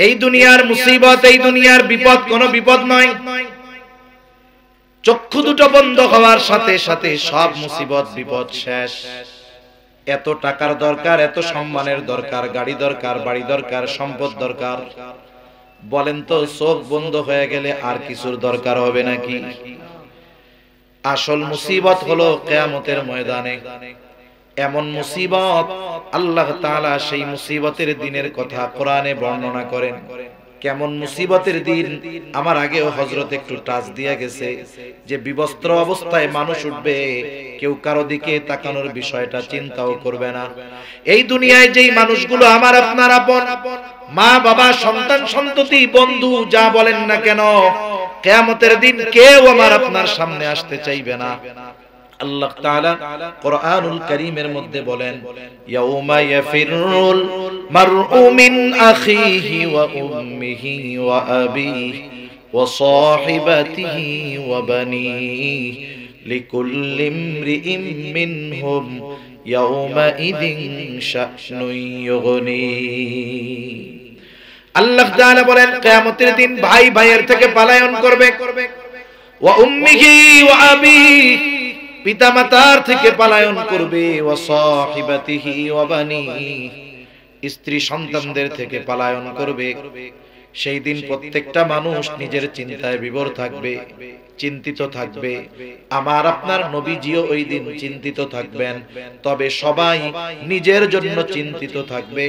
এই দুনিয়ার মুসিবত, এই দুনিয়ার বিপদ কোনো বিপদ নয়। চক্ষু দুটো বন্ধ হওয়ার সাথে সাথে সব মুসিবত বিপদ শেষ। এত টাকার দরকার, এত সম্মানের দরকার, গাড়ি দরকার, বাড়ি দরকার, সম্পদ দরকার, বলেন তো চোখ বন্ধ হয়ে গেলে আর কিছুর দরকার হবে নাকি? আসল মুসিবত হলো কিয়ামতের ময়দানে। এমন মুসিবত আল্লাহ তাআলা সেই মুসিবতের দিনের কথা কোরআনে বর্ণনা করেন। কেমন মুসিবতের দিন? আমার আগেও হযরত একটু টাচ দিয়ে গেছে যে বিবস্ত্র অবস্থায় মানুষ উঠবে, কেউ কারো দিকে তাকানোর বিষয়টা চিন্তাও করবে না। এই দুনিয়ায় যেই মানুষগুলো আমার আপনার আপন, মা বাবা, সন্তান সন্ততি, বন্ধু, যা বলেন না কেন, কিয়ামতের দিন কেউ আমার আপনার সামনে আসতে চাইবে না। আল্লাহ তাআলা কোরআনুল কারীমের মধ্যে বলেন, ইয়াউমা ইয়াফিরুল মারউ মিন আখিহি ওয়া উম্মিহি ওয়া আবিহি ওয়া সাহিবাতিহি ওয়া বানিহি লিকুল্লি ইমরিইম মিনহুম ইয়াউমা ইযিন শা'নুন ইউগনি। আল্লাহ তাআলা বলেন, কিয়ামতের দিন ভাই ভাইয়ের থেকে পলায়ন করবে, ওয়া উম্মিহি ওয়া আবিহি, পিতামাতার থেকে পলায়ন করবে, ওয়া সাহিবাতিহি ওয়া বানিহি, স্ত্রী সন্তানদের থেকে পলায়ন করবে। সেই দিন প্রত্যেকটা মানুষ নিজের চিন্তায় বিভোর থাকবে, চিন্তিত থাকবে। আমার আপনার নবীজিও ওই দিন চিন্তিত থাকবেন, তবে সবাই নিজের জন্য চিন্তিত থাকবে,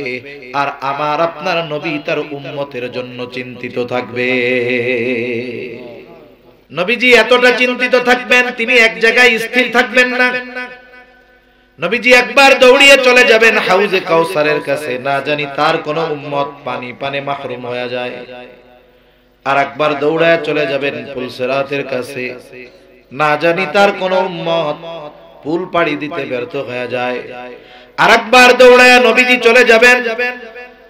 আর আমার আপনার নবী তার উম্মতের জন্য চিন্তিত থাকবে। নবীজি এতটা চিন্তিত থাকবেন, তিনি এক জায়গায় স্থির থাকবেন না। নবীজি একবার দৌড়িয়ে চলে যাবেন হাউজে কাউসারের কাছে, না জানি তার কোন উম্মত পানি মাহরুম হয়ে যায়। আর একবার দৌড়ায় চলে যাবেন পুলসিরাতের কাছে, না জানি তার কোন উম্মত পুল পাড়ি দিতে ব্যর্থ হয়ে যায়। আর একবার দৌড়ায় নবীজি চলে যাবেন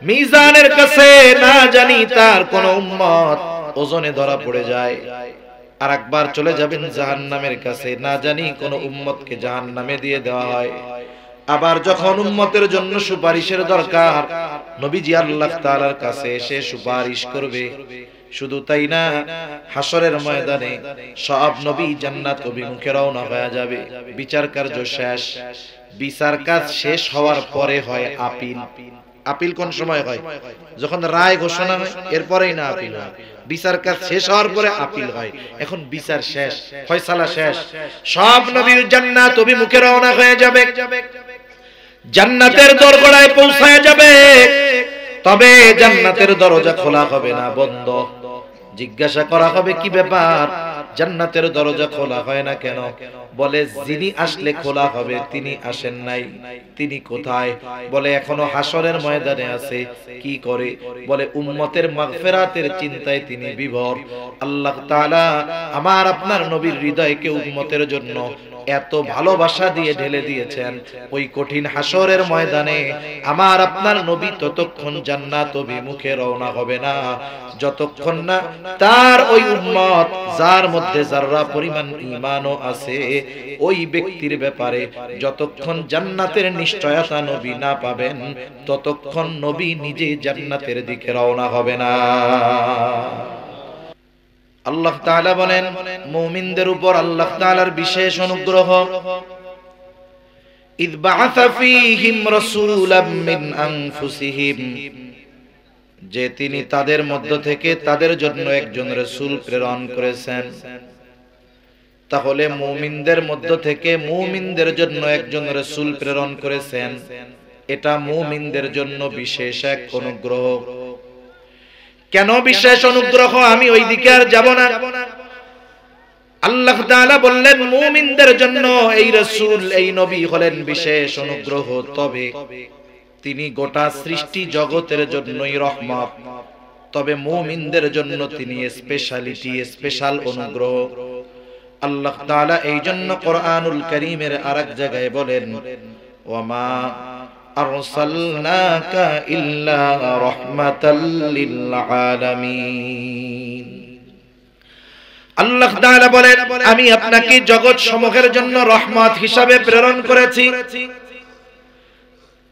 মিজানের কাছে, না জানি তার কোন উম্মত ওজনে ধরা পড়ে যায়। আর একবার চলে যাবেন জাহান্নামের কাছে, না জানি কোন উম্মতকে জাহান্নামে দিয়ে দেওয়া হয়। আবার যখন উম্মতের জন্য সুপারিশের দরকার, নবীজি আল্লাহ তাআলার কাছে এসে সুপারিশ করবে। শুধু তাই না, হাসরের ময়দানে সব নবী জান্নাত অভিমুখে রওনা হয়ে যাবে। বিচার কার্য শেষ। বিচার কাজ শেষ হওয়ার পরে হয় আপিল। আপিল কোন সময় হয়? যখন রায় ঘোষণা হয়, এরপরেই না আপিল হয়। বিচার কাজ শেষ হওয়ার পরে আপিল হয়। এখন বিচার শেষ, ফয়সালা শেষ, সব নবী জান্নাত অভিমুখে রওনা হয়ে যাবে, জান্নাতের দরজায় পৌঁছায় যাবে। তবে জান্নাতের দরজা খোলা হবে না, বন্ধ। জিজ্ঞাসা করা হবে, কি ব্যাপার, জান্নাতের দরজা খোলা হয় না কেন? বলে, যিনি আসলে খোলা হবে তিনি আসেন নাই। তিনি কোথায়? বলে, এখনো হাসরের ময়দানে আছে। কি করে? বলে, উম্মতের মাগফিরাতের চিন্তায় তিনি বিভোর। আল্লাহ তাআলা আমার আপনার নবীর হৃদয়কে উম্মতের জন্য এত ভালোবাসা দিয়ে ঢেলে দিয়েছেন, ওই কঠিন হাসরের ময়দানে আমার আপনার নবী ততক্ষণ জান্নাত অভিমুখে রওনা হবে না, যতক্ষণ না তার ওই উম্মত, যার মধ্যে যারা পরিমাণ ঈমানও আছে, ওই ব্যক্তির ব্যাপারে যতক্ষণ জান্নাতের নিশ্চয়তা নবী না পাবেন, ততক্ষণ নবী নিজে জান্নাতের দিকে রওনা হবে না। আল্লাহ তাআলা বলেন, মুমিনদের উপর আল্লাহ তাআলার বিশেষ অনুগ্রহ, ইয বাআসা ফীহিম রাসূলাম মিন আনফুসিহিম, যে তিনি তাদের মধ্য থেকে তাদের জন্য একজন রাসূল প্রেরণ করেছেন। তাহলে মুমিনদের মধ্য থেকে মুমিনদের জন্য একজন রাসূল প্রেরণ করেছেন, এটা মুমিনদের জন্য বিশেষ এক অনুগ্রহ। কেন বিশেষ অনুগ্রহ? আমি ওই দিকে আর যাব না। আল্লাহ তাআলা বললেন, মুমিনদের জন্য এই রাসূল, এই নবী হলেন বিশেষ অনুগ্রহ, তবে তিনি গোটা সৃষ্টি জগতের জন্যই রহমত। তবে মুমিনদের জন্য তিনি স্পেশালিটি, স্পেশাল অনুগ্রহ। আল্লাহ তাআলা এই জন্য কোরআনুল কারীমের আরেক জায়গায় বলেন, ওয়ামা আরসালনাকা ইল্লা রাহমাতাল লিল আলামিন। আল্লাহ তাআলা বলেন, আমি আপনাকে জগৎ সমূহের জন্য রহমত হিসাবে প্রেরণ করেছি।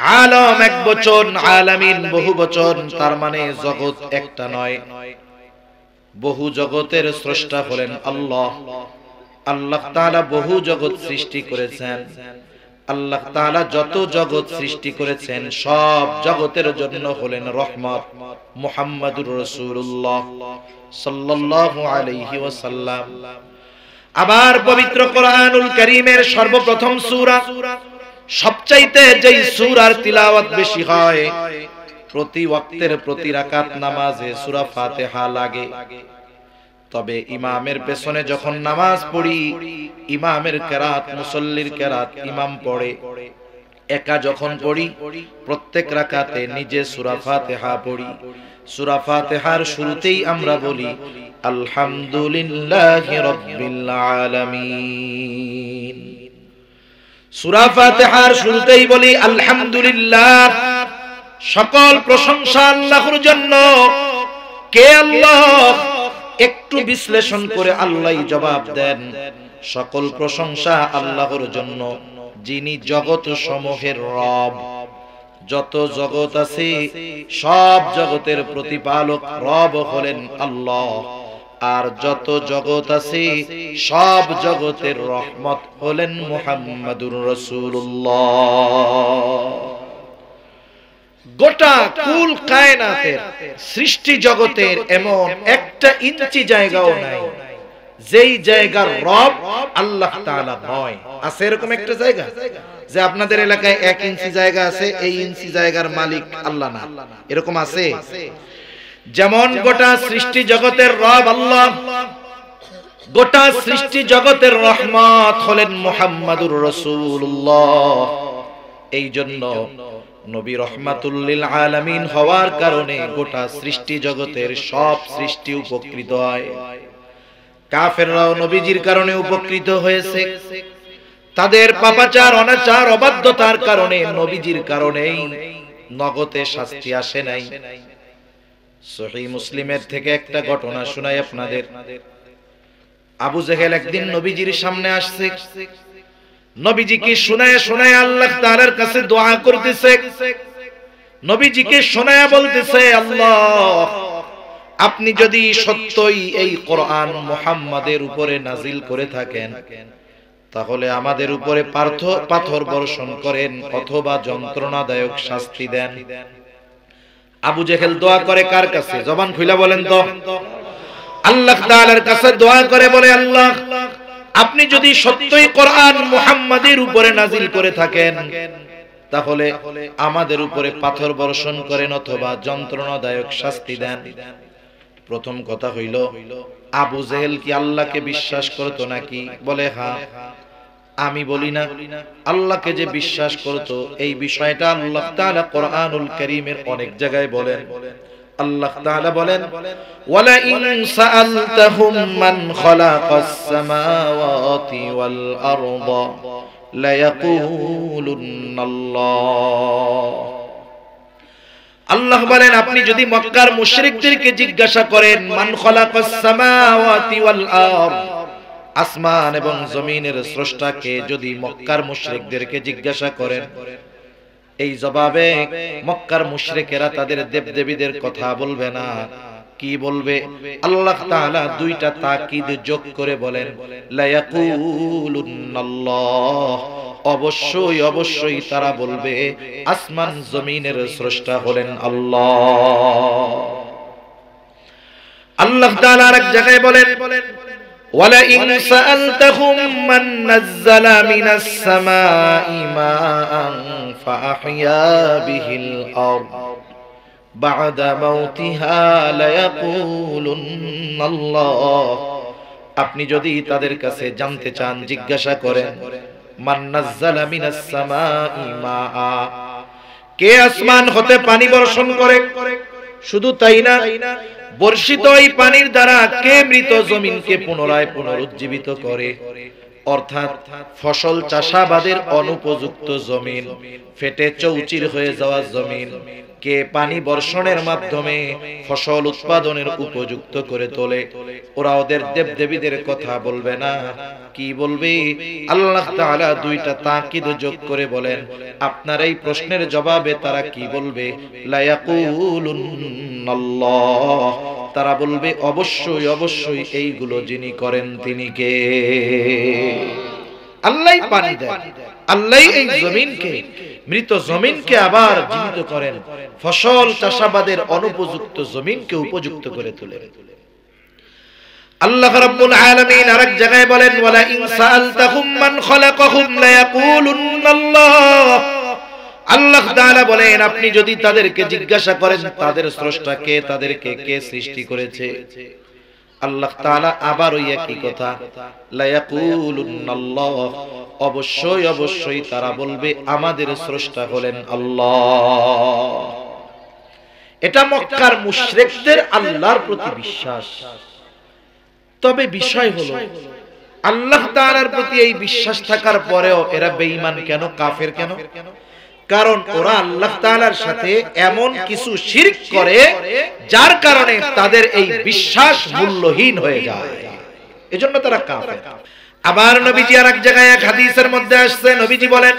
আলম এক বচন, আলামিন বহু বচন, তার মানে জগৎ একটা নয়, বহু জগতের স্রষ্টা হলেন আল্লাহ। আল্লাহ তাআলা বহু জগৎ সৃষ্টি করেছেন। আল্লাহ তাআলা যত জগৎ সৃষ্টি করেছেন সব জগতের জন্য হলেন রহমত। মুহাম্মাদুর রাসূলুল্লাহ সাল্লাল্লাহু আলাইহি ওয়াসাল্লাম। আবার পবিত্র কোরআনুল কারীমের সর্বপ্রথম সূরা, সবচাইতে যেই সূরার তিলাওয়াত বেশি হয়, প্রতি ওয়াক্তের প্রতি রাকাত নামাজে সূরা ফাতিহা লাগে। তবে ইমামের পেছনে যখন নামাজ পড়ি, ইমামের কেরাত, মুসল্লির কেরাত ইমাম পড়ে, একা যখন পড়ি প্রত্যেক রাকাতে নিজে সূরা ফাতিহা পড়ি। সূরা ফাতিহার শুরুতেই আমরা বলি আলহামদুলিল্লাহি রাব্বিল আলামিন। সূরা ফাতিহার শুরুতেই বলি আলহামদুলিল্লাহ, সকল প্রশংসা আল্লাহর জন্য। কে আল্লাহ? একটু বিশ্লেষণ করে আল্লাহই জবাব দেন, সকল প্রশংসা আল্লাহর জন্য, যিনি জগৎ সমূহের রব। যত জগৎ আছে সব জগতের প্রতিপালক রব হলেন আল্লাহ, আর যত জগৎ আছে সব জগতের রহমত হলেন মুহাম্মাদুর রাসূলুল্লাহ। গোটা কুল কায়নাতের সৃষ্টি জগতের এমন একটা ইঞ্চি জায়গাও নাই যেই জায়গার রব আল্লাহ তাআলা নয়। আছে এরকম একটা জায়গা যে আপনাদের এলাকায় 1 ইঞ্চি জায়গা আছে, এই ইঞ্চি জায়গার মালিক আল্লাহ না? এরকম আছে? যেমন গোটা সৃষ্টি জগতের রব আল্লাহ, গোটা সৃষ্টি জগতের রহমত হলেন মুহাম্মাদুর রাসূলুল্লাহ। এই জন্য নবী রহমাতুল লিল আলামিন হওয়ার কারণে গোটা সৃষ্টি জগতের সব সৃষ্টি উপকৃত হয়। কাফেররাও নবীজির কারণে উপকৃত হয়েছে। তাদের পাপাচার, অনাচার, অবাধ্যতার কারণে নবীজির কারণেই নগদে শাস্তি আসে নাই। সহিহ মুসলিমের থেকে একটা ঘটনা শোনাই আপনাদের। আবু জেহেল একদিন নবীজির সামনে আসছে, নবীজিকে শোনায় শোনায় আল্লাহ তাআলার কাছে দোয়া করতেছে। নবীজিকে শোনায় বলতেছে, আল্লাহ আপনি যদি সত্যই এই কোরআন মুহাম্মাদের উপরে নাজিল করে থাকেন, তাহলে আমাদের উপরে পাথর বর্ষণ করেন অথবা যন্ত্রণাদায়ক শাস্তি দেন। আবু জেহেল দোয়া করে কার কাছে? জবান খুলে বলেন তো। আল্লাহ তাআলার কাছে দোয়া করে, বলে আল্লাহ আপনি যদি সত্যই কোরআন মুহাম্মাদের উপরে নাজিল করে থাকেন, তাহলে আমাদের উপরে পাথর বর্ষণ করেন অথবা যন্ত্রণাদায়ক শাস্তি দেন। প্রথম কথা হইল, আবু জেহেল কি আল্লাহকে বিশ্বাস করতো নাকি? বলে হ্যাঁ। আমি বলি না। আল্লাহকে যে বিশ্বাস করতো, এই বিষয়টা আল্লাহ তাআলা কোরআনুল কারীমের অনেক জায়গায় বলেন। আল্লাহ তাআলা বলেন, ওয়ালা ইন সাআলতাহুম মান খালাকাস সামাওয়াতি ওয়াল আরদা লা ইয়াকুলুনাল্লাহ। আল্লাহ বলেন, আপনি যদি মক্কার মুশরিকদেরকে জিজ্ঞাসা করেন মান খালাকাস সামাওয়াতি ওয়াল আরদ, আসমান এবং জমিনের স্রষ্টাকে যদি মক্কার মুশরিকদেরকে জিজ্ঞাসা করেন, এই জবাবে মক্কার মুশরিকেরা তাদের দেবদেবীদের কথা বলবে না। কি বলবে? আল্লাহ তাআলা দুইটা তাকিদ যোগ করে বলেন, লা ইয়াকুলুনাল্লাহ, অবশ্যই অবশ্যই তারা বলবে আসমান জমিনের স্রষ্টা হলেন আল্লাহ। আল্লাহ তাআলা আরেক জায়গায় বলেন, ওয়ালা ইন সাআলতাহুম মান নাযালা মিনাস সামাই মাআন ফাআহইয়া বিহিল আরদ বা'দা মাউতিহা লা ইয়াকুলুনাল্লাহ। আপনি যদি তাদের কাছে জানতে চান, জিজ্ঞাসা করেন মান নাযালা মিনাস সামাই মাআ, কে আসমান হতে পানি বর্ষণ করে? শুধু তাই না, বর্ষিত এই পানির দ্বারা কে মৃত জমিনকে পুনরায় পুনরুজ্জীবিত করে? অর্থাৎ ফসল চাষাবাদের অনুপযুক্ত জমিন, ফেটে চৌচির হয়ে যাওয়া জমিন কে পানি বর্ষণের মাধ্যমে ফসল উৎপাদনের উপযুক্ত করে তোলে, ওরা ওদের দেবদেবীদের কথা বলবে না। কি বলবে? আল্লাহ তাআলা দুইটা তাকিদ যোগ করে বলেন, আপনার এই প্রশ্নের জবাবে তারা কি বলবে? লা ইয়াকুলুনাল্লাহ, তারা বলবে অবশ্যই অবশ্যই এইগুলো যিনি করেন তিনি কে? আল্লাহই পানি দেন, আল্লাহই এই জমিনকে, মৃত জমিনকে আবার জীবিত করেন, ফসল চাষাবাদের অনুপযুক্ত জমিনকে উপযুক্ত করে তোলেন। আল্লাহ রাব্বুল আলামিন আরেক জায়গায় বলেন, ওয়ালা ইন সাআলতাহুম মান খালাকাহুম লা ইয়াকুলুনাল্লাহ। আল্লাহ তাআলা বলেন, আপনি যদি তাদেরকে জিজ্ঞাসা করেন তাদের স্রষ্টা কে, তাদেরকে কে সৃষ্টি করেছে, আল্লাহ তাআলা আবার ওই একই কথা, লা ইয়াকুলুনাল্লাহ, অবশ্যই অবশ্যই তারা বলবে আমাদের স্রষ্টা হলেন আল্লাহ। এটা মক্কার মুশরিকদের আল্লাহর প্রতি বিশ্বাস। তবে বিষয় হলো, আল্লাহ তাআলার প্রতি এই বিশ্বাস থাকার পরেও এরা বেঈমান কেন, কাফের কেন? কারণ ওরা আল্লাহ তাআলার সাথে এমন কিছু শিরক করে যার কারণে তাদের এই বিশ্বাস মূল্যহীন হয়ে যায়, এজন্য তারা কাফের। আবার নবীজি আরেক জায়গায় এক হাদিসের মধ্যে আসছে, নবীজি বলেন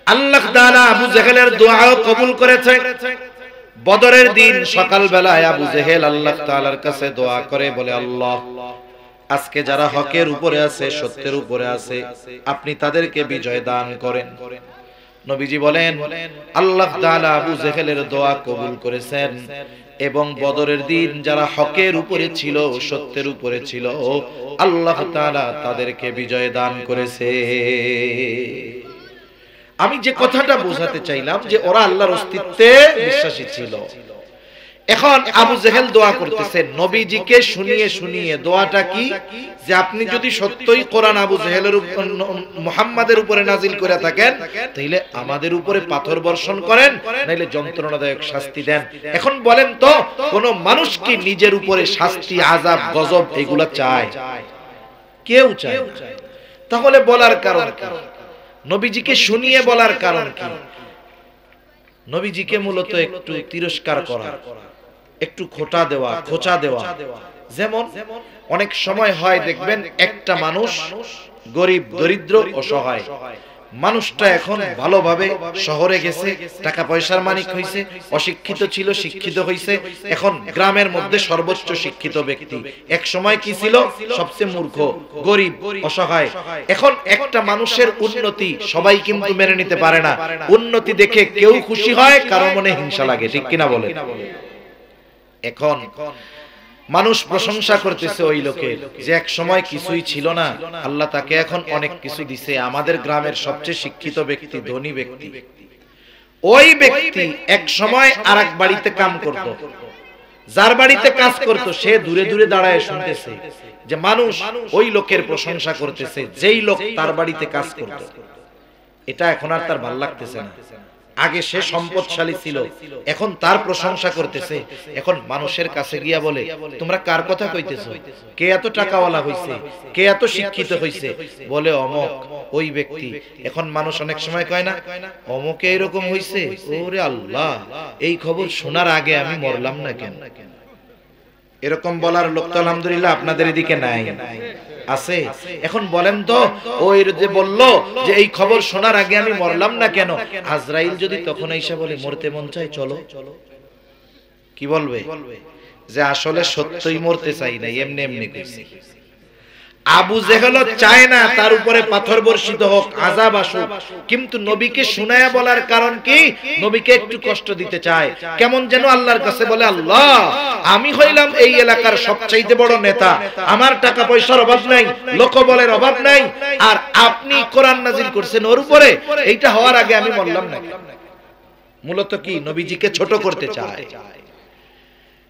আল্লাহ তাআলা আবু জেহেলের দোয়াও কবুল করেছে। বদরের দিন সকাল বেলায় আবু জেহেল আল্লাহ তাআলার কাছে দোয়া করে, বলে আল্লাহ, আজকে যারা হকের উপরে আছে, সত্যের উপরে আছে, আপনি তাদেরকে বিজয় দান করেন। নবীজি বলেন আল্লাহ তাআলা আবু জেহেলের দোয়া কবুল করেছেন এবং বদরের দিন যারা হকের উপরে ছিল, সত্যের উপরে ছিল, আল্লাহ তাআলা তাদেরকে বিজয় দান করেছে। আমি যে কথাটা বোঝাতে চাইলাম যে ওরা আল্লাহর অস্তিত্বে বিশ্বাসী ছিল। এখন আবু জেহেল দোয়া করতেছেন নবীজিকে শুনিয়ে শুনিয়ে। দোয়াটা কি? যে আপনি যদি সত্যই কোরআন আবু জেহেলের উপর, মুহাম্মাদের উপরে নাজিল করে থাকেন, তাহলে আমাদের উপরে পাথর বর্ষণ করেন, নাইলে যন্ত্রণাদায়ক শাস্তি দেন। এখন বলেন তো, কোন মানুষ কি নিজের উপরে শাস্তি, আযাব, গজব এগুলা চায়? কেউ চায় না। তাহলে বলার কারণ কি? নবীজিকে শুনিয়ে বলার কারণ কি? নবীজিকে মূলত একটু তিরস্কার করা, একটু খোঁটা দেওয়া, খোঁচা দেওয়া। যেমন অনেক সময় হয় দেখবেন, একটা মানুষ গরিব, দরিদ্র, অসহায় মানুষটা এখন ভালোভাবে শহরে গেছে, টাকা পয়সার মালিক হইছে, অশিক্ষিত ছিল, শিক্ষিত হইছে, এখন গ্রামের মধ্যে সর্বোচ্চ শিক্ষিত ব্যক্তি। এক সময় কি ছিল? সবচেয়ে মূর্খ, গরিব, অসহায়। এখন একটা মানুষের উন্নতি সবাই কিন্তু মেনে নিতে পারে না। উন্নতি দেখে কেউ খুশি হয়, কারো মনে হিংসা লাগে, ঠিক কিনা বলেন? এখন মানুষ প্রশংসা করতেছে ওই লোকের, যে এক সময় কিছুই ছিল না, আল্লাহ তাকে এখন অনেক কিছু দিছে। আমাদের গ্রামের সবচেয়ে শিক্ষিত ব্যক্তি, ধনী ব্যক্তি। ওই ব্যক্তি এক সময় আরেক বাড়িতে কাম করত, যার বাড়িতে কাজ করত সে দূরে দূরে দাঁড়ায় শুনতেছে যে মানুষ ওই লোকের প্রশংসা করতেছে, যেই লোক তার বাড়িতে কাজ করত। এটা এখন আর তার ভালো লাগতেছে না। আগে সে সম্পদশালী ছিল, এখন তার প্রশংসা করতেছে। এখন মানুষের কাছে গিয়া বলে, তোমরা কার কথা কইতেছো? কে এত টাকাওয়ালা হইছে? কে এত শিক্ষিত হইছে? বলে অমক, ওই ব্যক্তি। এখন মানুষ অনেক সময় কয় না, অমকে এরকম হইছে, ওরে আল্লাহ, এই খবর শোনার আগে আমি মরলাম না কেন? এরকম বলার লোক তো আলহামদুলিল্লাহ আপনাদের এদিকে নাই, আছে? এখন বলেন তো, ওই যে বলল যে এই খবর শোনার আগে আমি মরলাম না কেন, আজরাইল যদি তখন এসে বলে মরতে মন চাই, চলো, কি বলবে? যে আসলে সত্যই মরতে চাই না, এমনি এমনি কইছি। আবু জেহেল চায় না তার উপরে পাথর বর্ষিত হোক, আযাব আসুক, কিন্তু নবীকে শুনায়া বলার কারণ কি? নবীকে একটু কষ্ট দিতে চায়। কেমন যেন আল্লাহর কাছে বলে, আল্লাহ, আমি হইলাম এই এলাকার সবচাইতে বড় নেতা, আমার টাকা পয়সার অভাব নাই, লোকবলের অভাব নাই, আর আপনি কোরআন নাজিল করছেন ওর উপরে, এইটা হওয়ার আগে আমি মরলাম না। মূলত কি? নবীজিকে ছোট করতে চায়।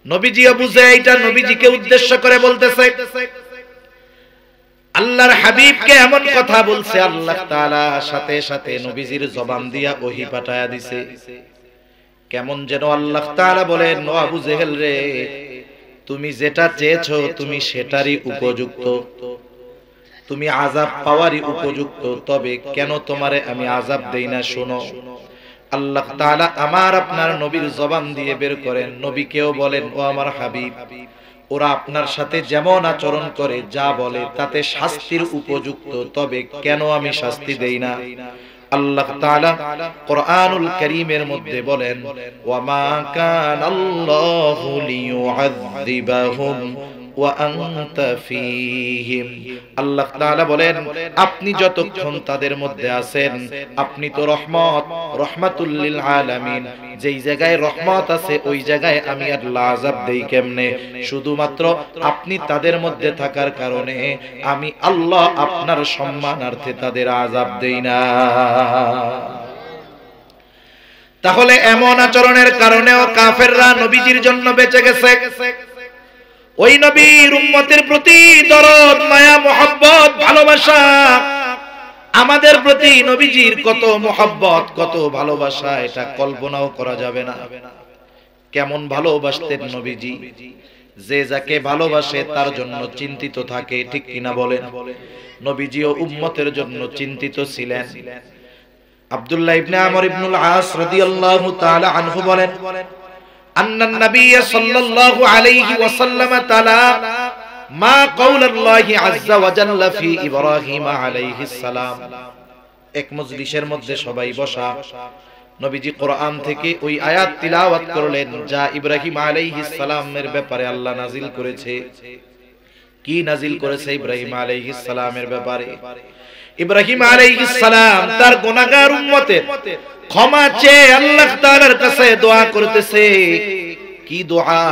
নবীজিও বুঝে এইটা, নবীজিকে উদ্দেশ্য করে বলতেছে। আল্লাহর হাবিবকে এমন কথা বলছে, আল্লাহ তাআলা সাথে সাথে নবীজির জবান দিয়া ওহী পাঠায়া দিছে। কেমন যেন আল্লাহ তাআলা বলেন, ও আবু জেহেল রে, তুমি যেটা চেয়েছো তুমি সেটারই উপযুক্ত। তুমি আযাব পাওয়ারই উপযুক্ত, তবে কেন তোমারে আমি আযাব দেই না শোনো। আল্লাহ তাআলা আমার আপনার নবীর জবান দিয়ে বের করেন, নবীকেও বলেন ও আমার হাবিব, ওরা আপনার সাথে যেমন আচরণ করে, যা বলে তাতে শাস্তির উপযুক্ত, তবে কেন আমি শাস্তি দেই না। আল্লাহ তাআলা কোরআনুল কারীমের মধ্যে বলেন, ওয়া মা কানাল্লাহু লিয়ুআযযিবাহুম ওয়া আনতা ফীহিম। আল্লাহ তাআলা বলেন, আপনি যতক্ষণ তাদের মধ্যে আছেন, আপনি তো রহমাতুল লিল আলামিন। যেই জায়গায় রহমত আছে ওই জায়গায় আমি আল্লাহ আযাব দেই কেমনে? শুধুমাত্র আপনি তাদের মধ্যে থাকার কারণে আমি আল্লাহ আপনার সম্মানার্থে তাদের আযাব দেই না। তাহলে এমন আচরণের কারণেও কাফেররা নবীজির জন্য বেঁচে গেছে। ওই নবীর উম্মতের প্রতি দরদ, মায়া, মোহাব্বত, ভালোবাসা, আমাদের প্রতি নবীজির কত মোহাব্বত, কত ভালোবাসা, এটা কল্পনাও করা যাবে না। কেমন ভালোবাসতেন নবীজি, যে যাকে ভালোবাসে তার জন্য চিন্তিত থাকে, ঠিক কিনা বলেন? নবীজিও উম্মতের জন্য চিন্তিত ছিলেন। আব্দুল্লাহ ইবনে আমর ইবনুল আস রাদিয়াল্লাহু তাআলা আনহু বলেন, আন্নান নবী সাল্লাল্লাহু আলাইহি ওয়াসাল্লাম তাআলা মা কাউলুল্লাহি আযজা ওয়া জাল্লা ফি ইব্রাহিম আলাইহিস সালাম। এক মজলিসের মধ্যে সবাই বসা, নবীজি কোরআন থেকে ওই আয়াত তিলাওয়াত করলেন যা ইব্রাহিম আলাইহিস সালামের ব্যাপারে আল্লাহ নাজিল করেছে। কি নাজিল করেছে ইব্রাহিম আলাইহিস সালামের ব্যাপারে? ইব্রাহিম আলাইহিস সালাম তার গুনাহগার উম্মতের ক্ষমা চেয়ে আল্লাহ তাআলার কাছে দোয়া করতেছে। কি দোয়া?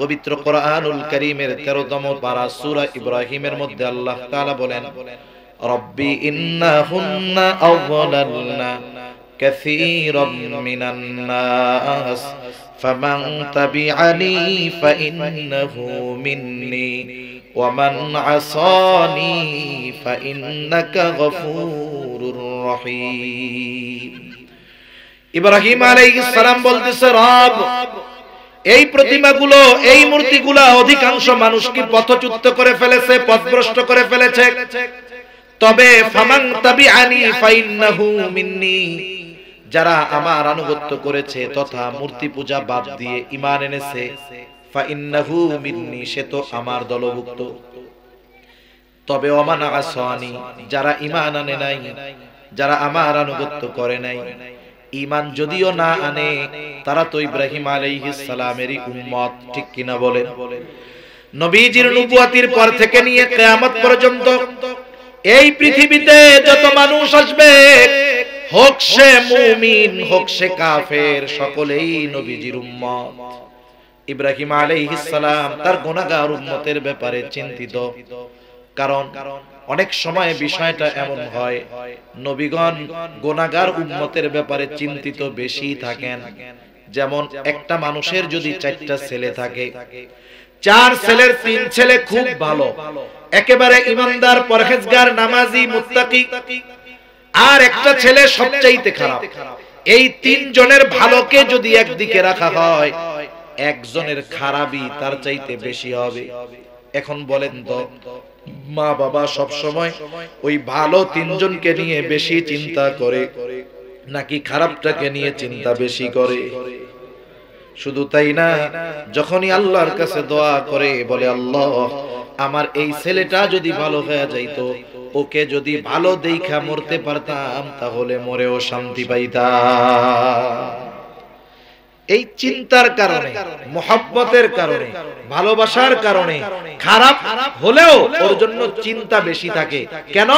পবিত্র কোরআনুল কারীমের 13তম পারা সূরা ইব্রাহিমের মধ্যে আল্লাহ তাআলা বলেন, রব্বি ইন্নাহুন্না আযলালনা কাসীরাম মিনান নাস ফামান তাবিআনি ফাইন্নাহু মিন্নি ওয়া মান আসানি ফাইন্নাকা গফুরুর রহিম। ইব্রাহিম আলাইহিস সালাম বলতেছে, রব, এই প্রতিমাগুলো, এই মূর্তিগুলো অধিকাংশ মানুষকে পথচ্যুত করে ফেলেছে, পথভ্রষ্ট করে ফেলেছে। তবে ফামান তাবিআনি ফাইন্নাহু মিন্নি, যারা আমার আনুগত্য করেছে তথা মূর্তি পূজা বাদ দিয়ে ঈমান এনেছে, ফাইন্নাহু মিন্নি, সে তো আমার দলভুক্ত। তবে ওমান আসানি, যারা ঈমান আনে নাই, যারা আমার আনুগত্য করে নাই, ঈমান যদিও না আনে, তারা তো ইব্রাহিম আলাইহিস সালামেরই উম্মত, ঠিক কিনা বলেন? নবীজির নবুয়তির পর থেকে নিয়ে কিয়ামত পর্যন্ত এই পৃথিবীতে যত মানুষ আসবে, হোক সে মুমিন হোক সে কাফের, সকলেই নবীজির উম্মত। ইব্রাহিম আলাইহিস সালাম তার গুনাহগার উম্মতের ব্যাপারে চিন্তিত, কারণ অনেক সময় বিষয়টা এমন হয়, নবীগণ গুনাহগার উম্মতের ব্যাপারে চিন্তিত বেশি থাকেন। যেমন একটা মানুষের যদি 4টা ছেলে থাকে, 4 ছেলের 3 ছেলে খুব ভালো, একেবারে ইমানদার, পরহেজগার, নামাজি, মুত্তাকি, আর একটা ছেলে সবচাইতে খারাপ। এই 3 জনের ভালোকে যদি একদিকে রাখা হয়, একজনের খারাপই তার চাইতে বেশি হবে। এখন বলেন তো, মা বাবা সব সময় ওই ভালো 3 জনকে নিয়ে বেশি চিন্তা করে নাকি খারাপটাকে নিয়ে চিন্তা বেশি করে? শুধু তাই না, যখনই আল্লাহর কাছে দোয়া করে বলে, আল্লাহ আমার এই ছেলেটা যদি ভালো হয়ে যাইতো, ওকে যদি ভালো দেইখা মরতে পারতাম, তাহলে মরেও শান্তি পাইতাম। এই চিন্তার কারণে, মোহাব্বতের কারণে, ভালোবাসার কারণে খারাপ হলেও ওর জন্য চিন্তা বেশি থাকে। কেন?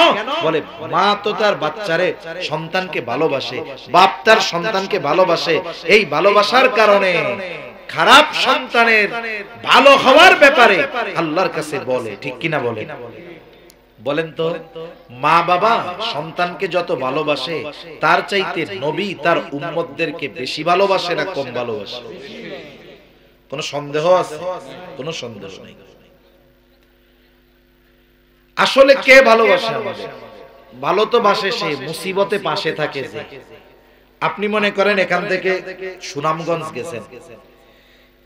বলে মা তো তার বাচ্চারে, সন্তানকে ভালোবাসে, বাপ তার সন্তানকে ভালোবাসে। এই ভালোবাসার কারণে খারাপ সন্তানের ভালো হওয়ার ব্যাপারে আল্লাহর কাছে বলে, ঠিক কিনা বলে? বলেন তো, মা বাবা সন্তানকে যত ভালোবাসে, তার চাইতে নবী তার উম্মতদেরকে বেশি ভালোবাসে না কম ভালোবাসে? কোন সন্দেহ আছে? কোন সন্দেহ নেই। আসলে কে ভালোবাসে আমাদের? ভালো তো বাসে সে, মুসিবতে পাশে থাকে যে। আপনি মনে করেন এখান থেকে সুনামগঞ্জ গেছেন,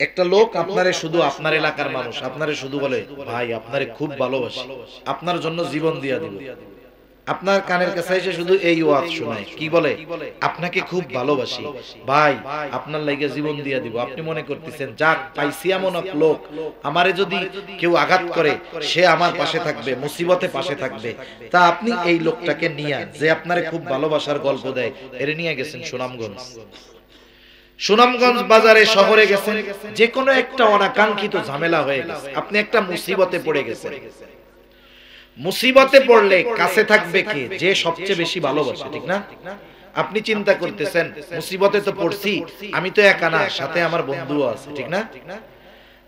একটা লোক আপনারে শুধু, আপনার এলাকার মানুষ আপনারে শুধু বলে ভাই আপনারে খুব ভালোবাসি, আপনার জন্য জীবন দিয়া দিব। আপনার কানের কাছে এসে শুধু এই ওয়াজ শোনায়, কি বলে? আপনাকে খুব ভালোবাসি ভাই, আপনার লাগি জীবন দিয়া দিব। আপনি মনে করতেছেন যাক পাইছি এমন এক লোক, আমারে যদি কেউ আঘাত করে সে আমার পাশে থাকবে, মুসিবতে পাশে থাকবে। তা আপনি এই লোকটাকে নিয়ে, যে আপনারে খুব ভালোবাসার গল্প দেয়, এর নিয়ে গেছেন সুনামগঞ্জ। সুনামগঞ্জ বাজারে শহরে গেছেন, যে কোনো একটা অনাকাঙ্ক্ষিত ঝামেলা হয়ে গেছে, আপনি একটা মুসিবতে পড়ে গেছেন। মুসিবতে পড়লে কাছে থাকবে কে? যে সবচেয়ে বেশি ভালোবাসে, ঠিক না? আপনি চিন্তা করতেছেন মুসিবতে তো পড়ছি, আমি তো একা না, সাথে আমার বন্ধুও আছে, ঠিক না?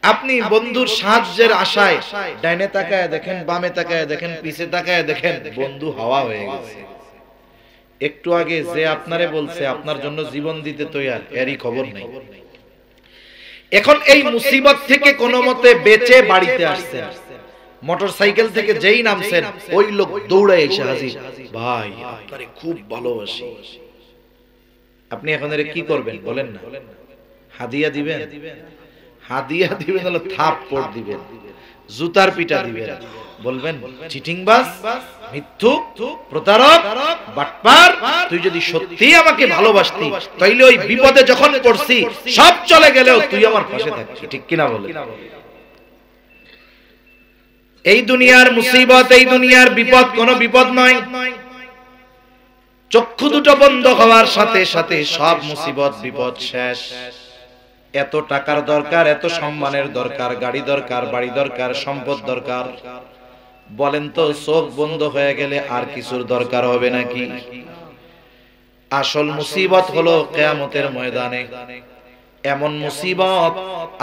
আপনি বন্ধুর সাহায্যের আশায় ডাইনে তাকায় দেখেন, বামে তাকায় দেখেন, পিছে তাকায় দেখেন, বন্ধু হাওয়া হয়ে গেছে। একটু আগে যে আপনারে বলছে আপনার জন্য জীবন দিতে তৈয়ার, এরই খবর নেই। এখন এই মুসিবত থেকে কোনো মতে বেঁচে বাড়িতে আসছেন, মোটরসাইকেল থেকে যেই নামছেন ওই লোক দৌড়ে এসে হাজির, ভাই আপনারে খুব ভালোবাসি। আপনি এখন এর কি করবেন বলেন না? হাদিয়া দিবেন? হাদিয়া দিবেন হলো থাপ্পড় দিবেন, জুতার পিটা দিবেন, বলবেন চিটিংবাজ, মিথ্যুক, প্রতারক, বাটপার, তুই যদি সত্যি আমাকে ভালোবাসতি তাইলে ওই বিপদে যখন পড়ছি সব চলে গেলেও তুই আমার পাশে থাকবি, ঠিক কিনা বলেন? এই দুনিয়ার মুসিবত, এই দুনিয়ার বিপদ কোনো বিপদ নয়। চক্ষু দুটো বন্ধ হওয়ার সাথে সাথে সব মুসিবত বিপদ শেষ। এত টাকার দরকার, এত সম্মানের দরকার, গাড়ি দরকার, বাড়ি দরকার, সম্পদ দরকার, বলেন তো চোখ বন্ধ হয়ে গেলে আর কিছুর দরকার হবে নাকি? আসল মুসিবত হলো কিয়ামতের ময়দানে। এমন মুসিবত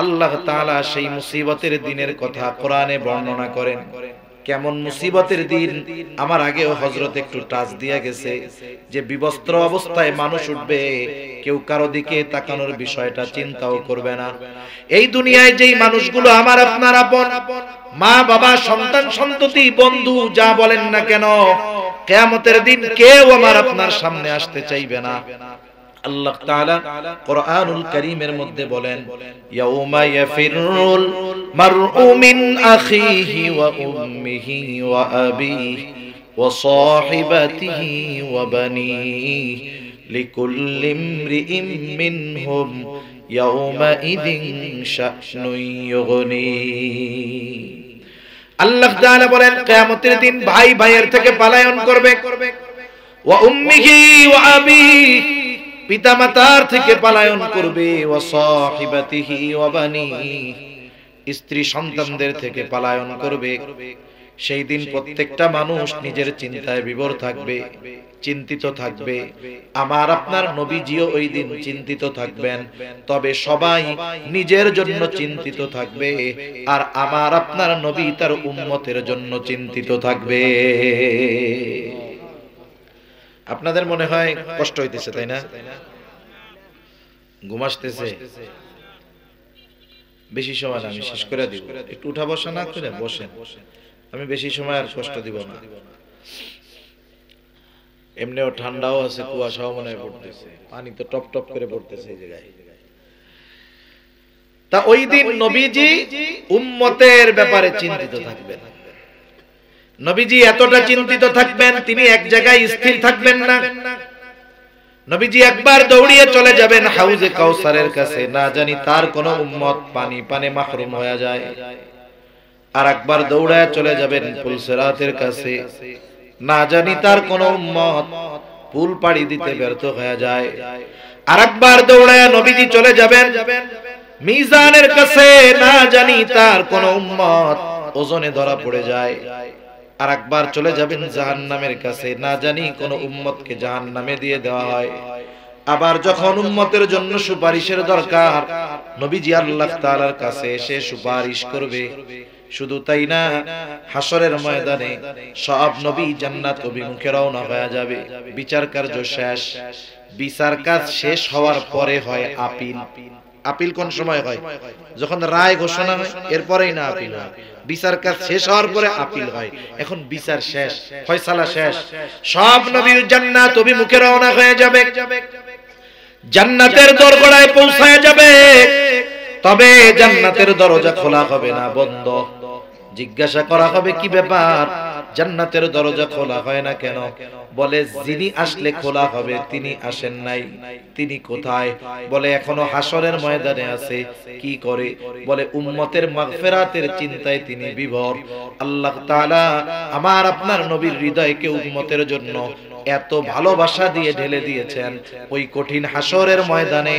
আল্লাহ তাআলা সেই মুসিবতের দিনের কথা কোরআনে বর্ণনা করেন। কেমন মুসিবতের দিন? আমার আগেও হযরত একটু টাচ দিয়া গেছে যে বিবস্ত্র অবস্থায় মানুষ উঠবে, কেউ কারো দিকে তাকানোর বিষয়টা চিন্তাও করবে না। এই দুনিয়ায় যেই মানুষগুলো আমার আপনার আপন, মা বাবা, সন্তান সন্ততি, বন্ধু, যা বলেন না কেন, কিয়ামতের দিন কেউ আমার আপনার সামনে আসতে চাইবে না। আল্লাহ তাআলা কোরআনুল কারীমের মধ্যে বলেন, ইয়াউমা ইয়াফিরুল মারউ মিন আখিহি ওয়া উম্মিহি ওয়া আবিহি ওয়া সাহিবাতিহি ওয়া বানিহি লিকুল্লি ইমরিইম মিনহুম ইয়াউমা ইযিন শা'নুন ইউগনি। আল্লাহ তাআলা বলেন কিয়ামতের দিন ভাই ভাইয়ের থেকে পলায়ন করবে, ওয়া উম্মিহি ওয়া আবিহি, পিতামাতার থেকে পলায়ন করবে, ওয়া সাহিবাতিহি ওয়া বানিহি, স্ত্রী সন্তানদের থেকে পলায়ন করবে। সেই দিন প্রত্যেকটা মানুষ নিজের চিন্তায় বিভোর থাকবে, চিন্তিত থাকবে। আমার আপনার নবীজিও ওই দিন চিন্তিত থাকবেন, তবে সবাই নিজের জন্য চিন্তিত থাকবে, আর আমার আপনার নবী তার উম্মতের জন্য চিন্তিত থাকবে। আপনাদের মনে হয় কষ্ট হইতেছে, তাই না? ঘুম আসতেছে? বেশি সময় না, আমি শেষ করে দিব। একটু উঠা বসা না করে বসেন, আমি বেশি সময় আর কষ্ট দিব না। এমনিও ঠান্ডাও আছে, কুয়াশাও মনে হয় পড়তেছে, পানি তো টপ টপ করে পড়তেছে এই জায়গায়। তা ওই দিন নবীজি উম্মতের ব্যাপারে চিন্তিত থাকবেন। নবীজি এতটা চিন্তিত থাকবেন, তিনি এক জায়গায় স্থির থাকবেন না। নবীজি একবার দৌড়িয়ে চলে যাবেন হাউজে কাউসারের কাছে, না জানি তার কোন উম্মত পানি পানে মাহরুম হয়ে যায়। আর একবার দৌড়ায় চলে যাবেন পুলসিরাতের কাছে, না জানি তার কোন উম্মত পুল পাড়ি দিতে ব্যর্থ হয়ে যায়। আর একবার দৌড়ায় নবীজি চলে যাবেন মিজানের কাছে, না জানি তার কোন উম্মত ওজনে ধরা পড়ে যায়। আর একবার চলে যাবেন জাহান্নামের কাছে, না জানি কোন উম্মতকে জাহান্নামে দিয়ে দেওয়া হয়। আবার যখন উম্মতের জন্য সুপারিশের দরকার, নবীজি আল্লাহ তাআলার কাছে এসে সুপারিশ করবে। শুধু তাই না, হাসরের ময়দানে সব নবী জান্নাত অভিমুখে রওনা হয়ে যাবে। বিচার কার্য শেষ। বিচার কাজ শেষ হওয়ার পরে হয় আপিল। আপিল কোন সময় হয়? যখন রায় ঘোষণা হয়, এরপরেই না আপিল হয়। বিচার কাজ শেষ হওয়ার পরে আপিল হয়। এখন বিচার শেষ, ফয়সালা শেষ, সব নবী জান্নাত অভিমুখে রওনা হয়ে যাবে, জান্নাতের দরগড়ায় পৌঁছায় যাবে। তবে জান্নাতের দরজা খোলা হবে না, বন্ধ। জিজ্ঞাসা করা হবে কি ব্যাপার, জান্নাতের দরজা খোলা হয় না কেন? বলে যিনি আসলে খোলা হবে তিনি আসেন নাই। তিনি কোথায়? বলে এখনো হাসরের ময়দানে আছে। কি করে? বলে উম্মতের মাগফিরাতের চিন্তায় তিনি বিভোর। আল্লাহ তাআলা আমার আপনার নবীর হৃদয়কে উম্মতের জন্য এত ভালোবাসা দিয়ে ঢেলে দিয়েছেন, ওই কঠিন হাসরের ময়দানে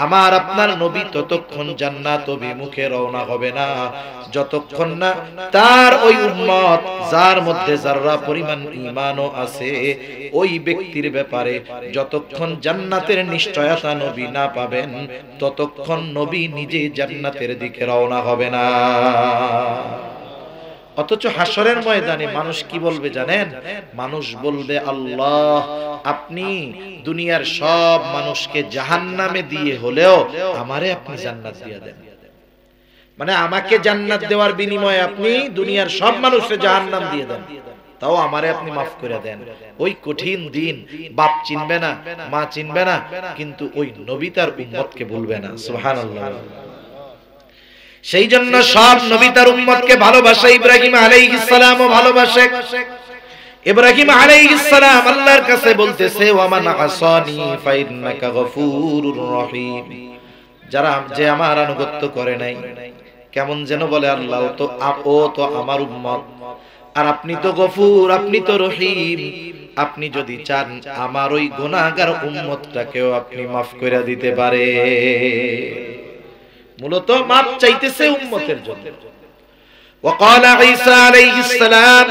আমার আপনার নবী ততক্ষণ জান্নাত অভিমুখে রওনা হবে না যতক্ষণ না তার ওই উম্মত যার মধ্যে যারা পরিমাণ ঈমানও আছে ওই ব্যক্তির ব্যাপারে যতক্ষণ জান্নাতের নিশ্চয়তা নবী না পাবেন ততক্ষণ নবী নিজে জান্নাতের দিকে রওনা হবে না। অথচ হাসরের ময়দানে মানুষ কি বলবে জানেন? মানুষ বলবে, আল্লাহ আপনি দুনিয়ার সব মানুষকে জাহান্নামে দিয়ে হলেও আমারে আপনি জান্নাত দিয়ে দেন। মানে আমাকে জান্নাত দেওয়ার বিনিময়ে আপনি দুনিয়ার সব মানুষকে জাহান্নাম দিয়ে দেন, তাও আমারে আপনি মাফ করে দেন। ওই কঠিন দিন বাপ চিনবে না, মা চিনবে না, কিন্তু ওই নবী তার উম্মতকে ভুলবে না। সুবহানাল্লাহ। সেই জন্য সব নবী তার উম্মতকে ভালোবাসে। ইব্রাহিম আলাইহিস সালামও ভালোবাসে। ইব্রাহিম আলাইহিস সালাম আল্লাহর কাছে বলতেছে, ওয়া মান আসানি ফাইন্নাকা গফুরুর রহিম। যারা যে আমার আনুগত্য করে নাই, কেমন যেন বলে আল্লাহ ও তো আমার উম্মত, আর আপনি তো গফুর, আপনি তো রহিম। আপনি যদি চান আমার ওই গুনাহগার উম্মতটাকেও আপনি মাফ করে দিতে পারে। মূলত মাপ চাইতেছে উম্মতের জন্য। وقال عيسى عليه السلام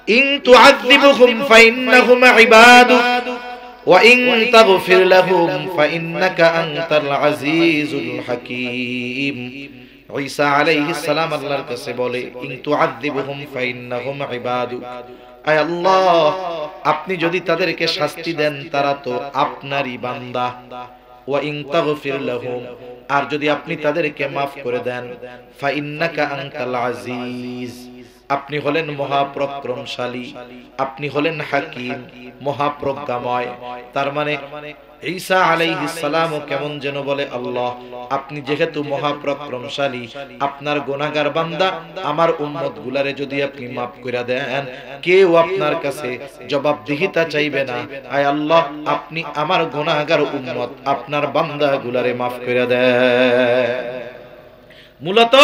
إن تعذبهم فإنهم عبادك وإن تغفر لهم فإنك أنت العزيز الحكيم। ঈসা আলাইহিস সালাম আল্লাহর কাছে বলে, ইন তুআযিবহুম ফাইন্নাহুম ইবাদুক, আয় আল্লাহ আপনি যদি তাদেরকে শাস্তি দেন তারা তো আপনারই বান্দা। ওয়া ইন তাগফির লাহুম, আর যদি আপনি তাদেরকে maaf করে দেন, ফাইন্নাকা আনতাল আজিজ, আপনি হলেন মহাপরাক্রমশালী, আপনি হলেন হাকিম, মহাপ্রজ্ঞাময়। তার মানে ঈসা আলাইহিস সালাম কেমন যেন বলে, আল্লাহ আপনি যেহেতু মহাপরাক্রমশালী, আপনার গুনাহগার বান্দা আমার উম্মত গুলারে যদি আপনি maaf করে দেন, কেউ আপনার কাছে জবাবদিহিতা চাইবে না। আয় আল্লাহ আপনি আমার গুনাহগার উম্মত আপনার বান্দা গুলারে maaf করে দেন। মূলত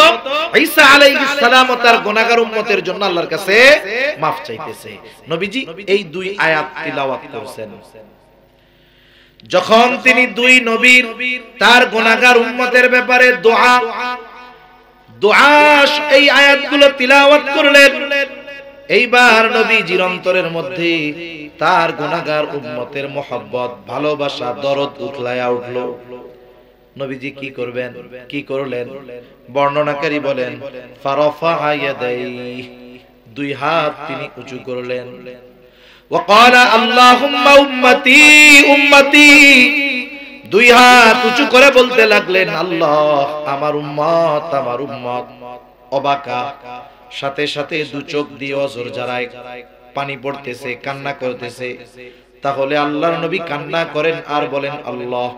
ঈসা আলাইহিস সালাম তার গুনাহগার উম্মতের জন্য আল্লাহর কাছে maaf চাইতেছে। নবীজি এই দুই আয়াত তিলাওয়াত করেছেন। যখন তিনি দুই নবীর তার গুনাহগার উম্মতের ব্যাপারে দোয়া এই আয়াতগুলো তিলাওয়াত করলেন, এইবার নবীজির অন্তরের মধ্যে তার গুনাহগার উম্মতের মহব্বত, ভালোবাসা, দরদ উতলায়া উঠলো। নবীজি কি করবেন, কি করলেন? বর্ণনাকারী বলেন, ফারাফা ইয়াদাইহি, দুই হাত তিনি উঁচু করলেন। وقال اللهم উম্মতি উম্মতি, দুই হাত উঁচু করে বলতে লাগলেন, আল্লাহ আমার উম্মত আমার উম্মত। অবাকা, সাথে সাথে দু চোখ দিয়ে অজর জারায় পানি পড়তেছে, কান্না করতেছে। তাহলে আল্লাহর নবী কান্না করেন আর বলেন, আল্লাহ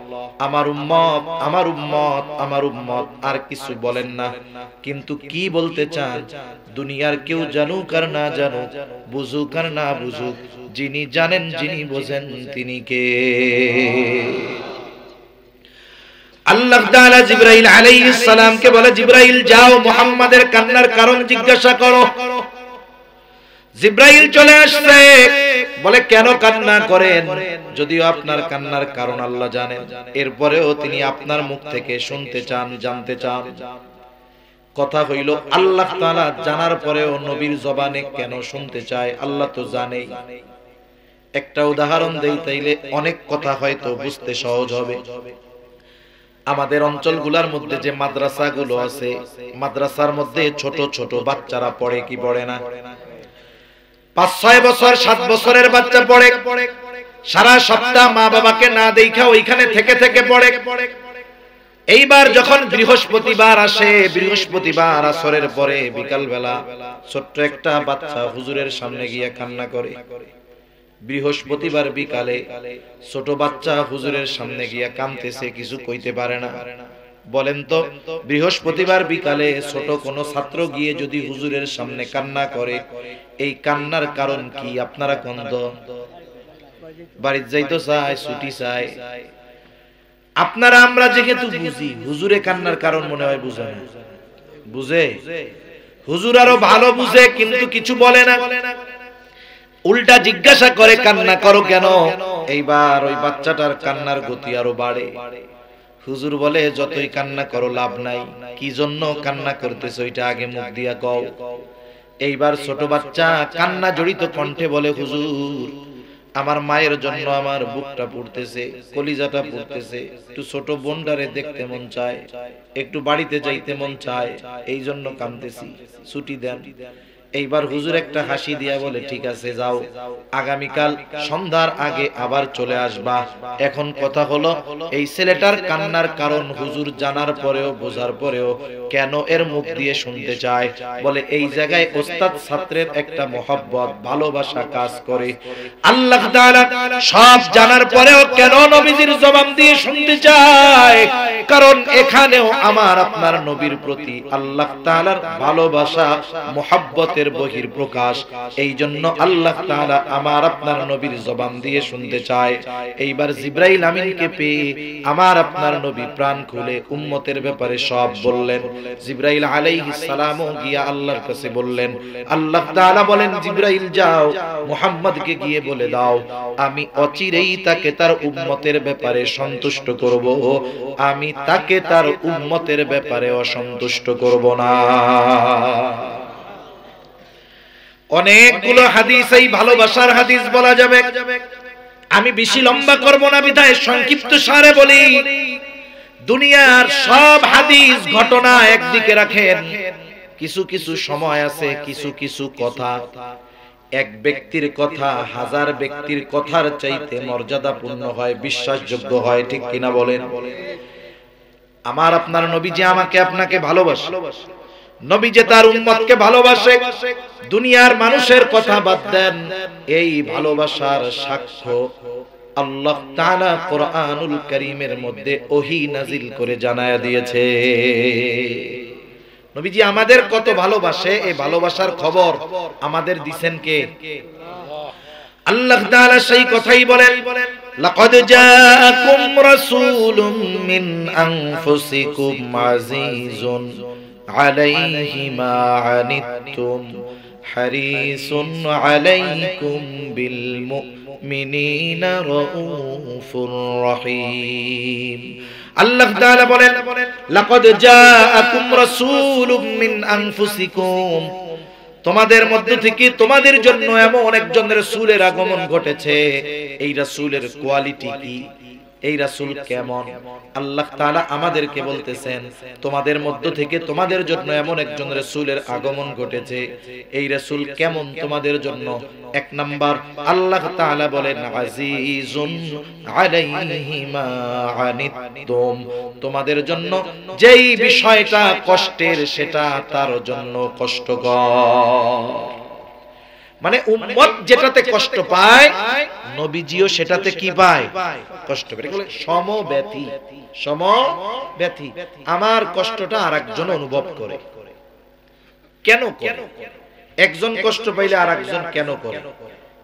আমার উম্মত আমার উম্মত আমার উম্মত, আর কিছু বলেন না। কিন্তু কি বলতে চান? দুনিয়ার কেউ জানুক আর না জানুক, বুঝুক আর না বুঝুক, যিনি জানেন যিনি বোঝেন তিনি কে? আল্লাহ তাআলা জিবরাইল আলাইহিস সালামকে বলে, জিবরাইল যাও মুহাম্মাদের কান্নার কারণ জিজ্ঞাসা করো। জিবরাইল চলে আসছে, বলে কেন কান্না করেন? যদিও আপনার কান্নার কারণ আল্লাহ জানেন, এরপরেও তিনি আপনার মুখ থেকে শুনতে চান, জানতে চান। কথা হইল, আল্লাহ তাআলা জানার পরেও নবীর জবানে কেন শুনতে চায় আল্লাহ তো জানেই। একটা উদাহরণ দেই, তাইলে অনেক কথা হয়তো বুঝতে সহজ হবে। আমাদের অঞ্চলগুলোর মধ্যে যে মাদ্রাসাগুলো আছে, মাদ্রাসার মধ্যে ছোট ছোট বাচ্চারা পড়ে কি পড়ে না? 5-6 বছর 7 বছরের বাচ্চা পড়ে, সারা সপ্তাহ মা বাবাকে না দেখা ওইখানে থেকে থেকে পড়ে। এইবার যখন বৃহস্পতিবার আসে, বৃহস্পতিবার আসরের পরে বিকাল বেলা ছোট্ট একটা বাচ্চা হুজুরের সামনে গিয়ে কান্না করে। বৃহস্পতিবার বিকালে ছোট বাচ্চা হুজুরের সামনে গিয়া কাঁদতেছে, কিছু কইতে পারে না। বলেন তো বৃহস্পতিবার বিকালে ছোট কোনো ছাত্র গিয়ে যদি হুজুরের সামনে কান্না করে, এই কান্নার কারণ কি আপনারা কোন তো? বাড়িতে যাইতে চায়, ছুটি চায়। আপনারা আমরা যেহেতু বুঝি, হুজুরে কান্নার কারণ মনে হয় বুঝে না। বুঝে? হুজুর আরো ভালো বুঝে, কিন্তু কিছু বলে না, উল্টা জিজ্ঞাসা করে কান্না করো কেন? এইবার ওই বাচ্চাটার কান্নার গতি আরো বাড়ে। হুজুর বলে যতই কান্না করো লাভ নাই, কি জন্য কান্না করতেছ ওইটা আগে মুখ দিয়া কও। এইবার ছোট বাচ্চা কান্না জড়িত কণ্ঠে বলে, হুজুর আমার মায়ের জন্য আমার বুকটা পুড়তেছে, কলিজাটা পুড়তেছে, একটু ছোট বোনটারে দেখতে মন চায়, একটু বাড়িতে যাইতে মন চায়, এই জন্য কাঁদতেছি, ছুটি দেন। এইবার হুজুর একটা হাসি দিয়া বলে, ঠিক আছে যাও, আগামীকাল সন্ধ্যার আগে আবার চলে আসবা। এখন কথা হলো, এই ছেলেটার কান্নার কারণ হুজুর জানার পরেও বোঝার পরেও কেন এর মুখ দিয়ে শুনতে চায়? বলে এই জায়গায় ওস্তাদ ছাত্রের একটা মহব্বত, ভালোবাসা কাজ করে। আল্লাহ তাআলা সব জানার পরেও কেন নবীজির জবান দিয়ে শুনতে চায়? কারণ এখানেও আমার আপনার নবীর প্রতি আল্লাহ তাআলার ভালোবাসা, মহব্বতের বহির প্রকাশ। এই জন্য আল্লাহ তাআলা আমার আপনার নবীর জবান দিয়ে শুনতে চায়। এইবার জিবরাইল আমিনকে পেয়ে আমার আপনার নবী প্রাণ খুলে উম্মতের ব্যাপারে সব বললেন। জিবরাইল আলাইহিস সালামও গিয়া আল্লাহর কাছে বললেন। আল্লাহ তাআলা বলেন, জিবরাইল যাও মুহাম্মদকে গিয়ে বলে দাও, আমি অচিরেই তাকে তার উম্মতের ব্যাপারে সন্তুষ্ট করব, আমি তাকে তার উম্মতের ব্যাপারে অসন্তুষ্ট করব না। অনেকগুলো হাদিস, এই ভালোবাসার হাদিস বলা যাবে, আমি বেশি লম্বা করব না বিধায় সংক্ষিপ্ত সারে বলি। দুনিয়ার সব হাদিস ঘটনা একদিকে রাখেন, কিছু কিছু সময় আছে, কিছু কিছু কথা, এক ব্যক্তির কথা হাজার ব্যক্তির কথার চাইতে মর্যাদাপূর্ণ হয়, বিশ্বাসযোগ্য হয়, ঠিক কিনা বলেন? আমার আপনার নবী যে আমাকে আপনাকে ভালোবাসে, নবী যে তার উম্মতকে ভালোবাসে, দুনিয়ার মানুষের কথা বাদ দেন, এই ভালোবাসার সাক্ষ্য আল্লাহ তাআলা কোরআনুল কারীমের মধ্যে ওহী নাজিল করে জানায়া দিয়েছে। নবীজি আমাদের কত ভালোবাসে, এই ভালোবাসার খবর আমাদের দিবেন কে? আল্লাহ তাআলা সেই কথাই বলেন, লাকাদ জাআকুম রাসূলুম মিন আনফুসিকুম আজিজুন আলাইহি মা আনিতুম হারিসুন আলাইকুম বিল মুমিনিনা রাউফুর রহিম। আল্লাহ তাআলা বলেন, লাকাদ জাআকুম রাসূলুম মিন আনফুসিকুম, তোমাদের মধ্য থেকে তোমাদের জন্য এমন একজন রাসূলের আগমন ঘটেছে। এই রাসূলের কোয়ালিটি কি? এই রাসূল কেমন? আল্লাহ তাআলা আমাদেরকে বলতেছেন, তোমাদের মধ্য থেকে তোমাদের জন্য এমন একজন রাসূলের আগমন ঘটেছে। এই রাসূল কেমন তোমাদের জন্য? এক নাম্বার, আল্লাহ তাআলা বলেন, আজিজুন আলাইহি মা আনিতুম, তোমাদের জন্য যেই বিষয়টা কষ্টের সেটা তার জন্য কষ্টকর। মানে উম্মত যেটাতে কষ্ট পায়, নবীজিও সেটাতে কি পায়? কষ্ট পায়। এগুলো সমব্যথী, সমব্যথী। আমার কষ্টটা আরেকজন অনুভব করে। কেন করে? একজন কষ্ট পাইলে আরেকজন কেন করে?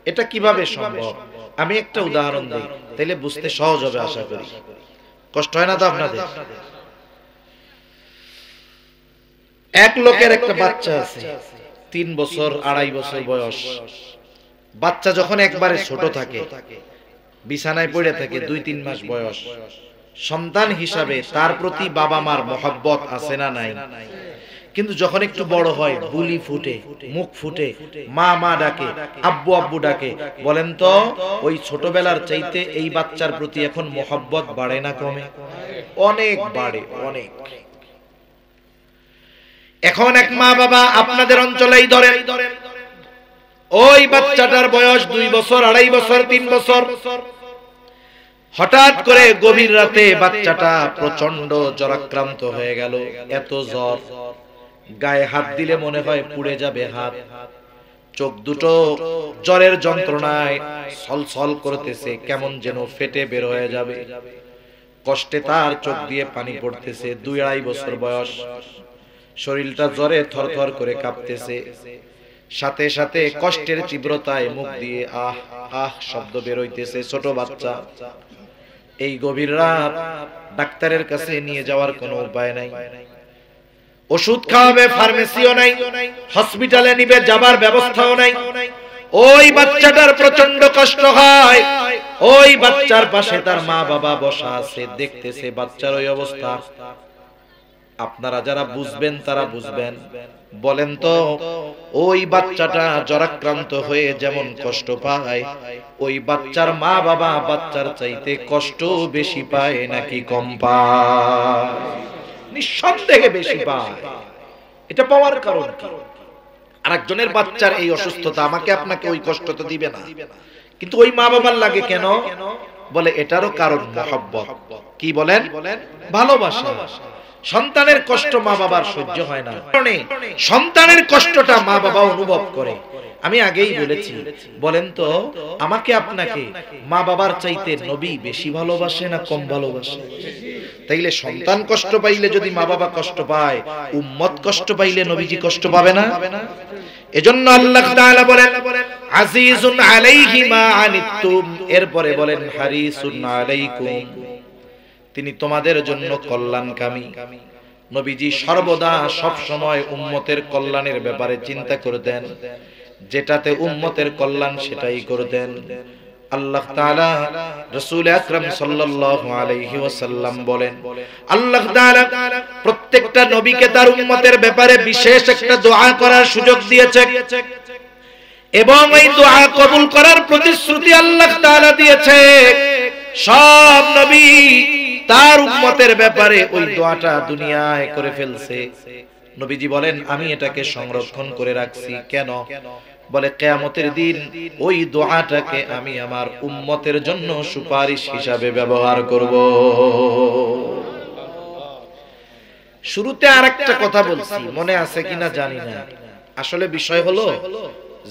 এটা কিভাবে সম্ভব? আমি একটা উদাহরণ দেই, তাইলে বুঝতে সহজ হবে আশা করি। কষ্ট হয় না তো আপনাদের? এক লোকের একটা বাচ্চা আছে, 3 বছর 2.5 বছর বয়স। বাচ্চা যখন একবারে ছোট থাকে, বিছানায় পড়ে থাকে, 2-3 মাস বয়স, সন্তান হিসাবে তার প্রতি বাবা মার মহব্বত আছে না নাই? কিন্তু যখন একটু বড় হয়, বুলি ফুটে, মুখ ফুটে, মা মা ডাকে, আব্বু আব্বু ডাকে, বলেন তো ওই ছোটবেলার চাইতে এই বাচ্চার প্রতি এখন মহব্বত বাড়ে না কমে? অনেক বাড়ে, অনেক। এখন এক মা বাবা আপনাদের অঞ্চলেই ধরেন, ওই বাচ্চাটার বয়স 2 বছর 2.5 বছর 3 বছর, হঠাৎ করে গভীর রাতে বাচ্চাটা প্রচন্ড জ্বরাক্রান্ত হয়ে গেল। এত জ্বর, গায়ে হাত দিলে মনে হয় পুড়ে যাবে হাত, চোখ দুটো জ্বরের যন্ত্রণায় ছলছল করতেছে, কেমন যেন ফেটে বের হয়ে যাবে। কষ্টে তার চোখ দিয়ে পানি পড়তেছে, 2-2.5 বছর বয়স, শরীরটা জ্বরে থরথর করে কাঁপতেছে, সাথে সাথে কষ্টের তীব্রতায় মুখ দিয়ে আহ আহ শব্দ বের হইতেছে। ছোট বাচ্চা, এই গভীর রাত, ডাক্তারের কাছে নিয়ে যাওয়ার কোনো উপায় নাই, ওষুধ খাওয়াবে ফার্মেসিও নাই, হসপিটালে নিবে যাবার ব্যবস্থাও নাই। ওই বাচ্চাটার প্রচন্ড কষ্ট হয়, ওই বাচ্চার পাশে তার মা বাবা বসা আছে, দেখতেছে বাচ্চার ওই অবস্থা। আপনারা যারা বুঝবেন তারা বুঝবেন। বলেন তো, ওই বাচ্চাটা জ্বরাক্রান্ত হয়ে যেমন কষ্ট পায়, ওই বাচ্চার মা বাবা বাচ্চার চাইতে কষ্ট বেশি পায় নাকি কম পায়? নিঃসন্দেহে বেশি পায়। এটা পাওয়ার কারণ কি? আরেকজনের বাচ্চার এই অসুস্থতা আমাকে আপনাকে ওই কষ্ট তো দিবে না, কিন্তু ওই মা বাবার লাগে কেন? বলে এটারও কারণ মহব্বত। কি বলেন? ভালোবাসা। সন্তানের কষ্ট মা বাবার সহ্য হয় না, সন্তানের কষ্টটা মা বাবা অনুভব করে। আমি আগেই বলেছি, বলেন তো আমাকে আপনাকে মা বাবার চাইতে নবী বেশি ভালোবাসে না কম ভালোবাসে? তাইলে সন্তান কষ্ট পাইলে যদি মা বাবা কষ্ট পায়, উম্মত কষ্ট পাইলে নবীজি কষ্ট পাবে না? এজন্য আল্লাহ তাআলা বলেন আজিজুন আলাইহি মা আনিতুম, এরপরে বলেন হারিসুন আলাইকুম, তিনি তোমাদের জন্য কল্যাণকামী। নবীজি সর্বদা সব সময় উম্মতের কল্যাণের ব্যাপারে চিন্তা করতেন, যেটাতে উম্মতের কল্যাণ সেটাই করতেন। আল্লাহ তাআলা রাসূল আকরাম সাল্লাল্লাহু আলাইহি ওয়াসাল্লাম বলেন, আল্লাহ তাআলা প্রত্যেকটা নবীকে তার উম্মতের ব্যাপারে বিশেষ একটা দোয়া করার সুযোগ দিয়েছে, এবং এই দোয়া কবুল করার প্রতিশ্রুতি আল্লাহ তাআলা দিয়েছে। সব নবী তার উম্মতের ব্যাপারে ওই দোয়াটা দুনিয়ায় করে ফেলছে। নবীজি বলেন আমি এটাকে সংরক্ষণ করে রাখছি। কেন? বলে কিয়ামতের দিন ওই দোয়াটাকে আমি আমার উম্মতের জন্য সুপারিশ হিসাবে ব্যবহার করব। শুরুতে আরেকটা কথা বলছি, মনে আছে কিনা জানি না। আসলে বিষয় হলো,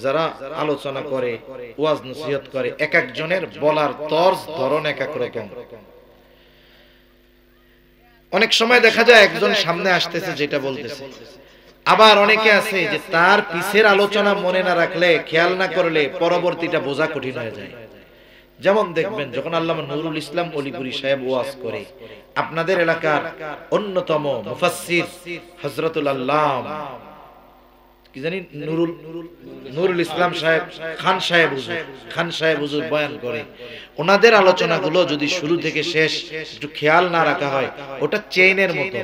যারা আলোচনা করে, ওয়াজ নসিহত করে, এক একজনের বলার তর্জ ধরন এক এক রকম। অনেক সময় দেখা যায় একজন সামনে আসতেছে যেটা বলতেছে, আবার অনেকে আছে যে তার পিছের আলোচনা মনে না রাখলে, খেয়াল না করলে পরবর্তীটা বোঝা কঠিন হয়ে যায়। যেমন দেখবেন যখন আল্লামা নুরুল ইসলাম অলিপুরি সাহেব ওয়াজ করে, আপনাদের এলাকার অন্যতম মুফাসসির হযরতুল আল্লাম কি জানি নুরুল ইসলাম সাহেব, খান সাহেব হুজুর বয়ান করে, ওনাদের আলোচনাগুলো যদি শুরু থেকে শেষ একটু খেয়াল না রাখা হয়, ওটা চেইনের মতো,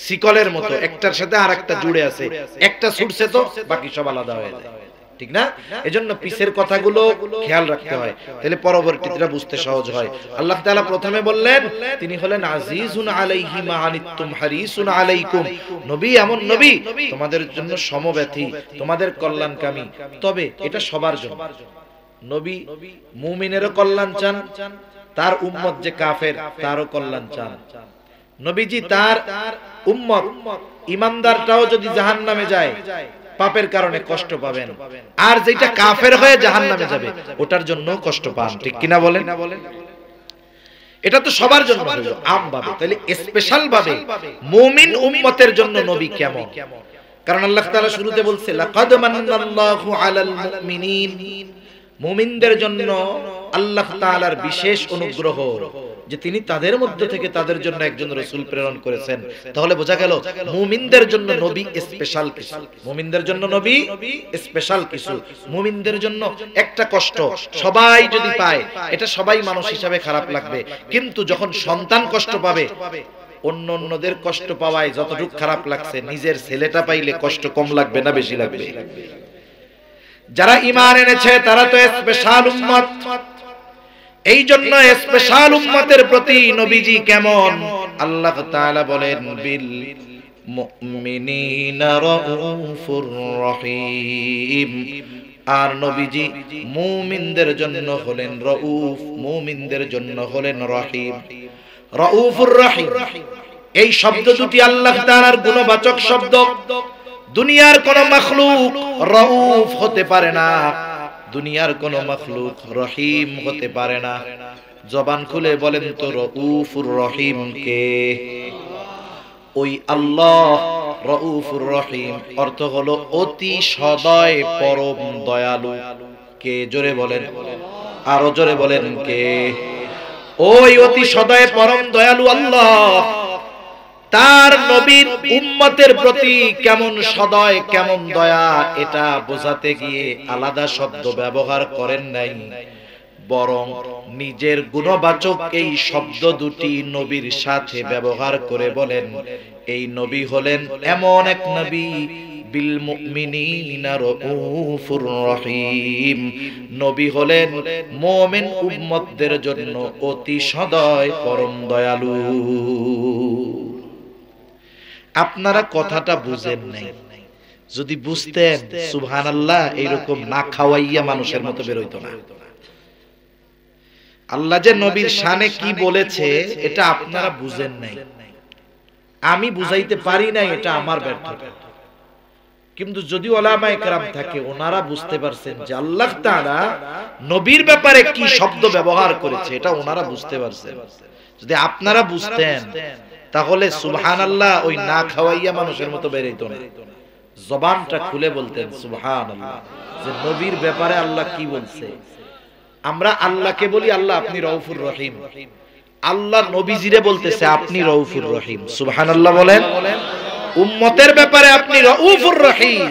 শিকলের মতো, একটার সাথে আরেকটা জুড়ে আছে, একটা ছুটছে তো বাকি সব আলাদা হয়ে যায়, ঠিক না? এজন্য পিছের কথাগুলো খেয়াল রাখতে হয়, তাহলে পরবর্তীটা বুঝতে সহজ হয়। আল্লাহ তাআলা প্রথমে বললেন তিনি হলেন আজিজুন আলাইহি মা আনিতুম হারিসুন আলাইকুম, নবী এমন নবী তোমাদের জন্য সমব্যথী, তোমাদের কল্যাণকামী। তবে এটা সবার জন্য। নবী মুমিনেরও কল্যাণ চান, তার উম্মত যে কাফের তারও কল্যাণ চান। নবীজি তার উম্মত ঈমানদারটাও যদি জাহান্নামে যায়, পাপের কারণে কষ্ট পাবেন, আর যেটা কাফের হয়ে জাহান্নামে যাবে ওটার জন্য কষ্ট পান, ঠিক কিনা বলেন? এটা তো সবার জন্য হলো আমভাবে, তাহলে স্পেশাল ভাবে মুমিন উম্মতের জন্য নবী কেমন? কারণ আল্লাহ তাআলা শুরুতে বলছে লাকাদ মান্নাল্লাহু আলাল মুমিনিন, মুমিনদের জন্য আল্লাহ তাআলার বিশেষ অনুগ্রহ যে তিনি তাদের মধ্য থেকে তাদের জন্য একজন রাসূল প্রেরণ করেছেন। তাহলে বোঝা গেল মুমিনদের জন্য নবী স্পেশাল কিছু, মুমিনদের জন্য নবী স্পেশাল কিছু। মুমিনদের জন্য একটা কষ্ট সবাই যদি পায়, এটা সবাই মানুষ হিসাবে খারাপ লাগবে, কিন্তু যখন সন্তান কষ্ট পাবে, অন্যদের কষ্ট পাওয়ায় যতটুকু খারাপ লাগছে, নিজের ছেলেটা পাইলে কষ্ট কম লাগবে না বেশি লাগবে? যারা ঈমান এনেছে তারা তো স্পেশাল উম্মত, এই জন্য স্পেশাল উম্মতের প্রতি নবীজি কেমন? আল্লাহ তাআলা বলেন বিল মুমিনিনা রাউফুর রহিম, আর নবীজি মুমিনদের জন্য হলেন রাউফ, মুমিনদের জন্য হলেন রহিম। রাউফুর রহিম এই শব্দ দুটি আল্লাহ তাআলার গুণবাচক শব্দ। দুনিয়ার কোন মাখলুক রাউফ হতে পারে না, দুনিয়ার কোন মাখলুক রহিম হতে পারে না। জবান খুলে বলেন তো রউফুর রহিম কে? ওই আল্লাহ রউফুর রহিম অর্থ হলো অতি সদয় পরম দয়ালু। কে? জোরে বলেন, আরো জোরে বলেন কে? ওই অতি সদয় পরম দয়ালু আল্লাহ তার নবীর উম্মতের প্রতি কেমন সদয় কেমন দয়া, এটা বোঝাতে গিয়ে আলাদা শব্দ ব্যবহার করেন নাই, বরং নিজের গুণবাচক এই শব্দ দুটি নবীর সাথে ব্যবহার করে বলেন এই নবী হলেন এমন এক নবী বিল মুমিনিনা রাউফুর রহিম, নবী হলেন মুমিন উম্মতদের জন্য অতি সদয় পরম দয়ালু। আপনারা কথাটা বুঝেন নাই, যদি বুঝতেন সুবহানাল্লাহ এইরকম না খাওয়াইয়া মানুষের মতো বের হইতো না। আল্লাহ যে নবীর শানে কি বলেছে এটা আপনারা বুঝেন নাই, আমি বুঝাইতে পারি নাই, এটা আমার ব্যর্থতা। কিন্তু যদি উলামায়ে কেরাম থাকে ওনারা বুঝতে পারছেন যে আল্লাহ তাআলা নবীর ব্যাপারে কি শব্দ ব্যবহার করেছে এটা ওনারা বুঝতে পারছেন। যদি আপনারা বুঝতেন তাহলে সুবহানাল্লাহ ওই না খাওয়াইয়া মানুষের মতো বের হইতো না, জবানটা খুলে বলতেন সুবহানাল্লাহ যে নবীর ব্যাপারে আল্লাহ কি বলছে। আমরা আল্লাহকে বলি আল্লাহ আপনি রউফুর রহিম, আল্লাহ নবীজিরে বলতেছে আপনি রউফুর রহিম। সুবহানাল্লাহ বলেন। উম্মতের ব্যাপারে আপনি রউফুর রহিম,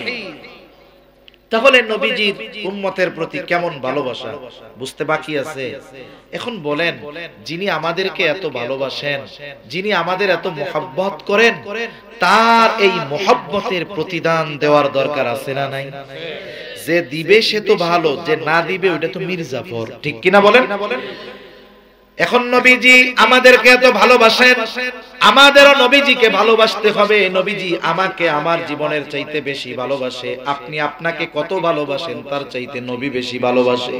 তাহলে নবীজির উম্মতের প্রতি কেমন ভালোবাসা বুঝতে বাকি আছে। এখন বলেন, যিনি আমাদেরকে এত ভালোবাসেন, যিনি আমাদের এত মহব্বত করেন, তার এই মহব্বতের প্রতিদান দেওয়ার দরকার আছে না নাই? যে দিবে সে তো ভালো, যে না দিবে ওটা তো মির্জাফর, ঠিক কিনা বলেন? এখন নবীজি আমাদেরকে এত ভালোবাসেন, আমাদেরও নবীজিকে ভালোবাসতে হবে। নবীজি আমাকে আমার জীবনের চাইতে বেশি ভালোবাসে, আপনি আপনাকে কত ভালোবাসেন তার চাইতে নবী বেশি ভালোবাসে।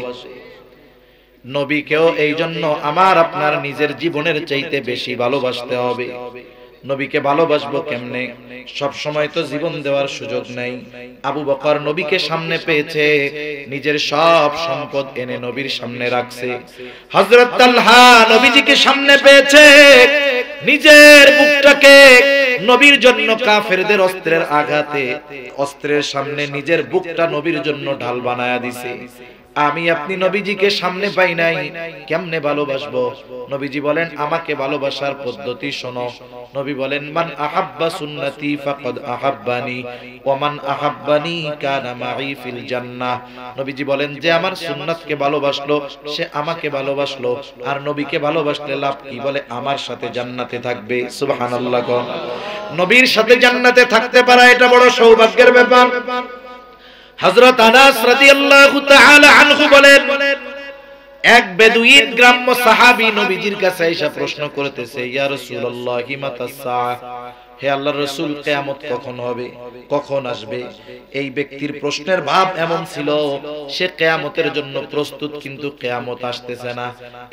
নবীকেও এই জন্য আমার আপনার নিজের জীবনের চাইতে বেশি ভালোবাসতে হবে। নবীকে ভালোবাসবো কেমনে? সব সময় তো জীবন দেওয়ার সুযোগ নাই। আবু বকর নবীকে সামনে পেয়েছে, নিজের সব সম্পদ এনে নবীর সামনে রাখছে। হযরত তালহা নবীজিকে সামনে পেয়েছে, নিজের বুকটাকে নবীর জন্য কাফেরদের অস্ত্রের আঘাতে অস্ত্রের সামনে নিজের বুকটা নবীর জন্য ঢাল বানায়া দিছে। আমি আপনি নবীজিকে সামনে পাই নাই, কেমনে ভালোবাসবো? নবীজি বলেন আমাকে ভালোবাসার পদ্ধতি শোনো। নবী বলেন মান আহাব্বা সুন্নতি ফাকাদ আহাব্বানি ওয়া মান আহাব্বানি কানা মাই ফিল জান্নাহ। নবীজি বলেন যে আমার সুন্নাতকে ভালোবাসলো সে আমাকে ভালোবাসলো, আর নবীকে ভালোবাসলে লাভ কি? বলে আমার সাথে জান্নাতে থাকবে। সুবহানাল্লাহ। নবীর সাথে জান্নাতে থাকতে পারা এটা বড় সৌভাগ্যের ব্যাপার। হযরত আনাস রাদিয়াল্লাহু তাআলা আনহু বলেন, এক বেদুইন গ্রাম্য সাহাবী নবীজির কাছে এসে প্রশ্ন করতেছে, ইয়া রাসূলুল্লাহি মাতাস সাআহ, হে আল্লাহর রাসূল কিয়ামত কখন হবে, কখন আসবে? এই ব্যক্তির প্রশ্নের ভাব এমন ছিল সে কিয়ামতের জন্য প্রস্তুত, কিন্তু কিয়ামত আসতেছে না।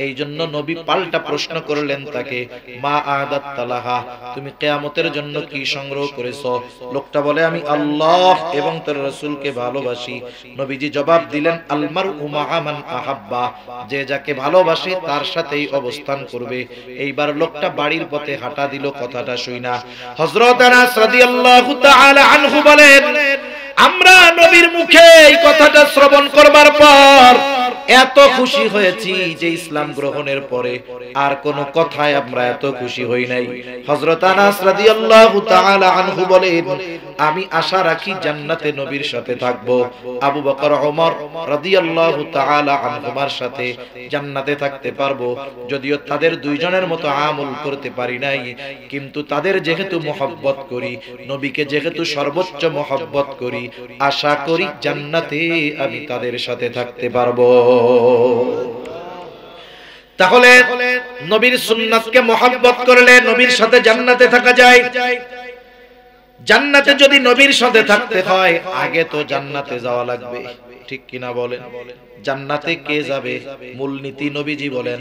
এই জন্য নবী পাল্টা প্রশ্ন করলেন তাকে, মা আদাত্তালাহা, তুমি কিয়ামতের জন্য কি সংগ্রহ করেছো? লোকটা বলে আমি আল্লাহ এবং তার রাসূলকে ভালোবাসি। নবীজি জবাব দিলেন, আল মারউ মাআ মান আহাব্বা, যে যাকে ভালোবাসে তার সাথেই অবস্থান করবে। এইবার লোকটা বাড়ির পথে হাঁটা দিল, কথাটা শুইনা হযরত আনাস রাদিয়াল্লাহু তাআলা আনহু বলেন, আমরা নবীর মুখে এই কথাটা শ্রবণ করবার পর এত খুশি হয়েছি যে ইসলাম গ্রহণের পরে আর কোন কথায় আমরা এত খুশি হই নাই। হযরত আনাস রাদিয়াল্লাহু তাআলা আনহু বলেন, আমি আশা রাখি জান্নাতে নবীর সাথে থাকব, আবু বকর ওমর রাদিয়াল্লাহু তাআলা আনহুমার সাথে জান্নাতে থাকতে পারবো। যদিও তাদের দুইজনের মতো আমল করতে পারি নাই, কিন্তু তাদের যেহেতু মহব্বত করি, নবীকে যেহেতু সর্বোচ্চ মহব্বত করি, আশা করি জান্নাতে আমি তাদের সাথে থাকতে পারবো। তাহলে নবীর সুন্নাতকে মহব্বত করলে নবীর সাথে জান্নাতে থাকা যায়। জান্নাতে যদি নবীর সাথে থাকতে হয় আগে তো জান্নাতে যাওয়া লাগবে, ঠিক কিনা বলেন? জান্নাতে কে যাবে? মূলনীতি নবীজি বলেন,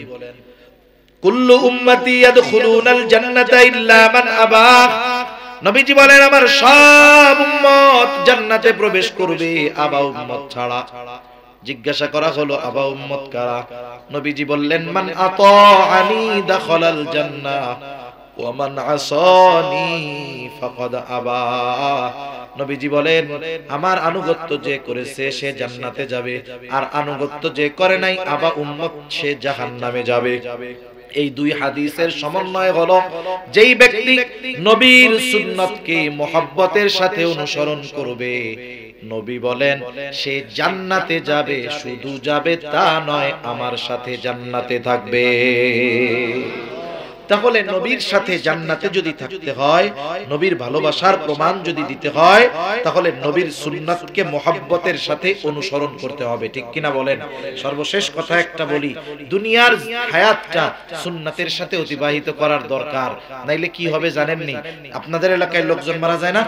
কুল্লু উম্মতি ইয়াদখুলুনাল জান্নাতা ইল্লা মান আবা। নবীজি বলেন আমার সব উম্মত জান্নাতে প্রবেশ করবে, আবা উম্মত ছাড়া। জিজ্ঞাসা করা হলো আবা উম্মত কারা? নবীজি বললেন মান আতাআনি দাখালাল জান্নাহ ওয়া মান আসানি ফাকাদ আবা। নবীজি বলেন আমার আনুগত্য যে করেছে সে জান্নাতে যাবে, আর আনুগত্য যে করে নাই আবা উম্মত সে জাহান্নামে যাবে। এই দুই হাদিসের সমন্বয় হলো যেই ব্যক্তি নবীর সুন্নতকে মুহাব্বতের সাথে অনুসরণ করবে, নবী বলেন সে জান্নাতে যাবে, শুধু যাবে তা নয় আমার সাথে জান্নাতে থাকবে। তাহলে নবীর সাথে জান্নাতে যদি থাকতে হয়, নবীর ভালোবাসার প্রমাণ যদি দিতে হয়, তাহলে নবীর সুন্নাতকে মুহাব্বতের সাথে অনুসরণ করতে হবে, ঠিক কিনা বলেন? সর্বশেষ কথা একটা বলি, দুনিয়ার হায়াতটা সুন্নাতের সাথে অতিবাহিত করার দরকার, নাইলে কি হবে জানেননি? আপনাদের এলাকায় লোকজন মারা যায় না?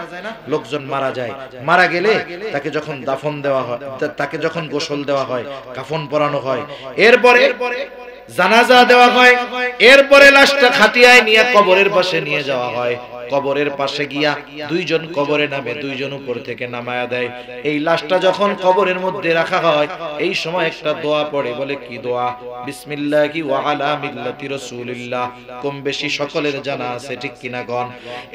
লোকজন মারা যায়, মারা গেলে তাকে যখন দাফন দেওয়া হয়, তাকে যখন গোসল দেওয়া হয়, কাফন পরানো হয়, এরপরে জানাজা দেওয়া হয়, এরপরে লাশটা খাটিয়ায় নিয়ে কবরের পাশে নিয়ে যাওয়া হয়। কবরের পাশে গিয়া দুইজন কবরে নামে, দুইজন উপর থেকে নামায়া দেয়। এই লাশটা যখন কবরের মধ্যে রাখা হয়, এই সময় একটা দোয়া পড়ে, বলে কি দোয়া? বিসমিল্লাহি ওয়া আলা মিল্লাতি রাসূলিল্লাহ। কম বেশি সকলের জানা আছে, ঠিক কিনা গণ?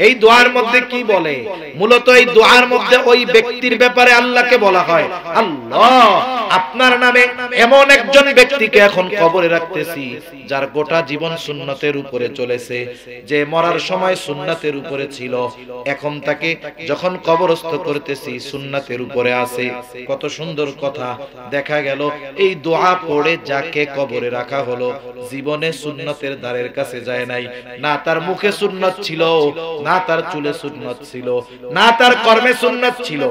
এই দোয়ার মধ্যে কি বলে? মূলত এই দোয়ার মধ্যে ওই ব্যক্তির ব্যাপারে আল্লাহকে বলা হয়, আল্লাহ আপনার নামে এমন একজন ব্যক্তিকে এখন কবরে রাখতেছি যার গোটা জীবন সুন্নতের উপরে চলেছে, যে মরার সময় সুন্নতের উপরে ছিল, এখন তাকে যখন কবরস্থ করতেছি সুন্নতের উপরে আছে। কত সুন্দর কথা! দেখা গেল এই দোয়া পড়ে যাকে কবরে রাখা হলো জীবনে সুন্নতের দ্বারের কাছে যায় নাই, না তার মুখে সুন্নত ছিল, না তার চুলে সুন্নত ছিল, না তার কর্মে সুন্নত ছিল,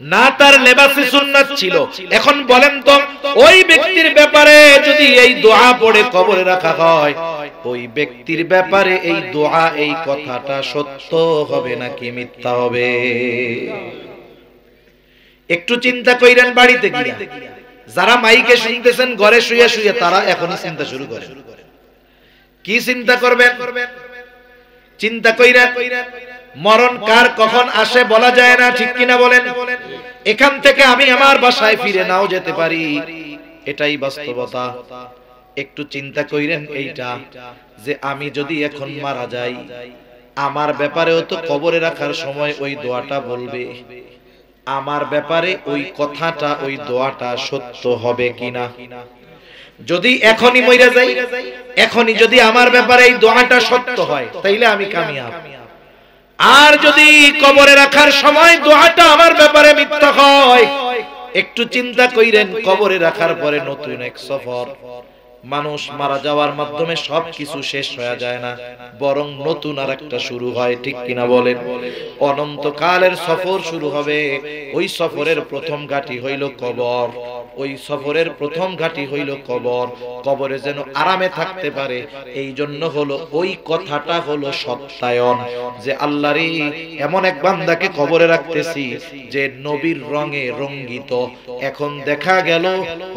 না তার লেবাসে সুন্নাত ছিল। এখন বলেন তো ওই ব্যক্তির ব্যাপারে যদি এই দোয়া পড়ে কবরে রাখা হয়, ওই ব্যক্তির ব্যাপারে এই দোয়া, এই কথাটা সত্য হবে নাকি মিথ্যা হবে? একটু চিন্তা কইরেন বাড়িতে গিয়া। যারা মাইকে শুনতেছেন ঘরে শুয়ে শুয়ে, তারা এখনই চিন্তা শুরু করেন। কি চিন্তা করবেন? চিন্তা কইরেন। মরণ কার কখন আসে বলা যায় না, ঠিক কিনা বলেন? এখান থেকে আমি আমার বাসায় ফিরে নাও যেতে পারি, এটাই বাস্তবতা। একটু চিন্তা কইরেন এইটা, যে আমি যদি এখন মারা যাই, আমার ব্যাপারেও তো কবরে রাখার সময় ওই দোয়াটা বলবে, আমার ব্যাপারে ওই কথাটা, ওই দোয়াটা সত্য হবে কিনা? যদি এখনই মইরা যাই, এখনই যদি আমার ব্যাপারে এই দোয়াটা সত্য হয়, তাইলে আমি কামিয়াব। আর যদি কবরে রাখার সময় দোয়াটা আমার ব্যাপারে মিথ্যা হয়, একটু চিন্তা কইরেন, কবরে রাখার পরে নতুন এক সফর। মানুষ মারা যাওয়ার মাধ্যমে সবকিছু শেষ হয়ে যায় না, বরং নতুন আরেকটা শুরু হয়, ঠিক কিনা বলেন? অনন্তকালের সফর শুরু হবে। ওই সফরের প্রথম ঘাঁটি হইল কবর, ওই সফরের প্রথম ঘাঁটি হইল কবর। কবরে যেন আরামে থাকতে পারে, এই জন্য হলো ওই কথাটা হলো সত্যায়ন, যে আল্লাহরে এমন এক বান্দাকে কবরে রাখতেছি যে নবীর রঙে রঙ্গিত। এখন দেখা গেল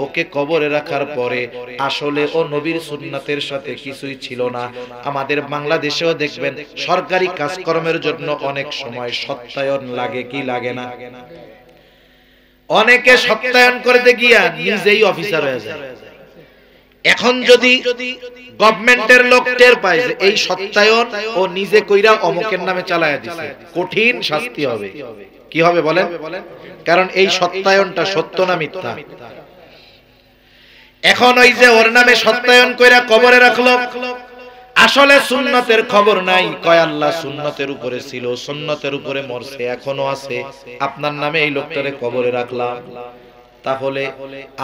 ওকে কবরে রাখার পরে আসলে ও নবীর সুন্নাতের সাথে কিছুই ছিল না। আমাদের বাংলাদেশেও দেখবেন সরকারি কাজকর্মের জন্য অনেক সময় সত্যায়ন লাগে, কি লাগে না? অনেকে সত্যায়ন করতে গিয়া নিজেই অফিসার হয়ে যায়। এখন যদি গভর্নমেন্টের লোক টের পায় যে এই সত্যায়ন ও নিজে কইরা অমুকের নামে চালায়া দিছে, কঠিন শাস্তি হবে। কি হবে বলেন? কারণ এই সত্যায়নটা সত্য না মিথ্যা? এখন ওই যে ওর নামে সত্যায়ন কইরা কবরে রাখলো, আসলে সুন্নতের খবর নাই। কয় আল্লাহ সুন্নতের উপরে ছিল, সুন্নতের উপরে মরছে, এখনো আছে, আপনার নামে এই লোকটারে কবরে রাখলাম। তাহলে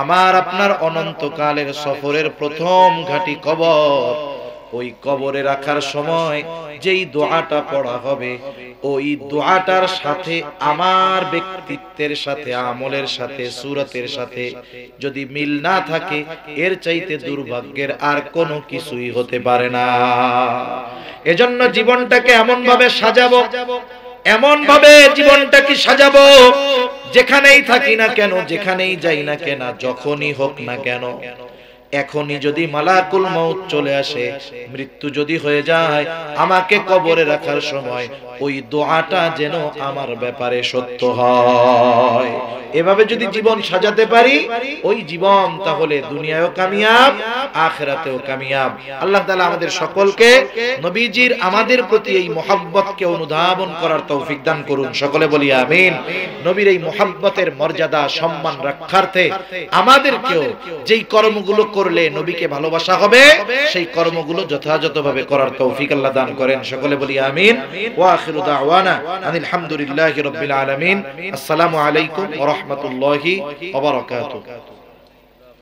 আমার আপনার অনন্তকালের সফরের প্রথম ঘাঁটি কবর। ওই কবরে রাখার সময় যেই দোয়াটা পড়া হবে, ওই দোয়াটার সাথে আমার ব্যক্তিত্বের সাথে, আমলের সাথে, সুরতের সাথে যদি মিল না থাকে, এর চাইতে দুর্ভাগ্যের আর কোনো কিছুই হতে পারে না। এজন্য জীবনটাকে এমন ভাবে সাজাবো, এমন ভাবে জীবনটাকে সাজাবো, যেখানেই থাকি না কেন, যেখানেই যাই না কেন, যখনই হোক না কেন, এখনই যদি মালাকুল মউত চলে আসে, মৃত্যু যদি হয়ে যায়, আমাকে কবরে রাখার সময় ওই দোয়াটা যেন আমার ব্যাপারে সত্য হয়। এভাবে যদি জীবন সাজাতে পারি, ওই জীবন তাহলে দুনিয়ায়ও কামিয়াব, আখিরাতেও কামিয়াব। আল্লাহ তাআলা আমাদের সকলকে নবীজির আমাদের প্রতি এই মুহাব্বতকে অনুধাবন করার তৌফিক দান করুন। সকলে বলি আমিন। নবীর এই মুহাব্বতের মর্যাদা সম্মান রক্ষার্থে আমাদেরকেও যেই কর্মগুলো করলে নবীকে ভালোবাসা হবে, সেই কর্মগুলো যথাযথভাবে করার তৌফিক আল্লাহ দান করেন। সকলে বলি আমিন। ওয়া আখিরু দাওয়ানা আনিল হামদুলিল্লাহি রাব্বিল আলামিন। আসসালামু আলাইকুম ওয়া রাহমাতুল্লাহি ওয়া বারাকাতুহু।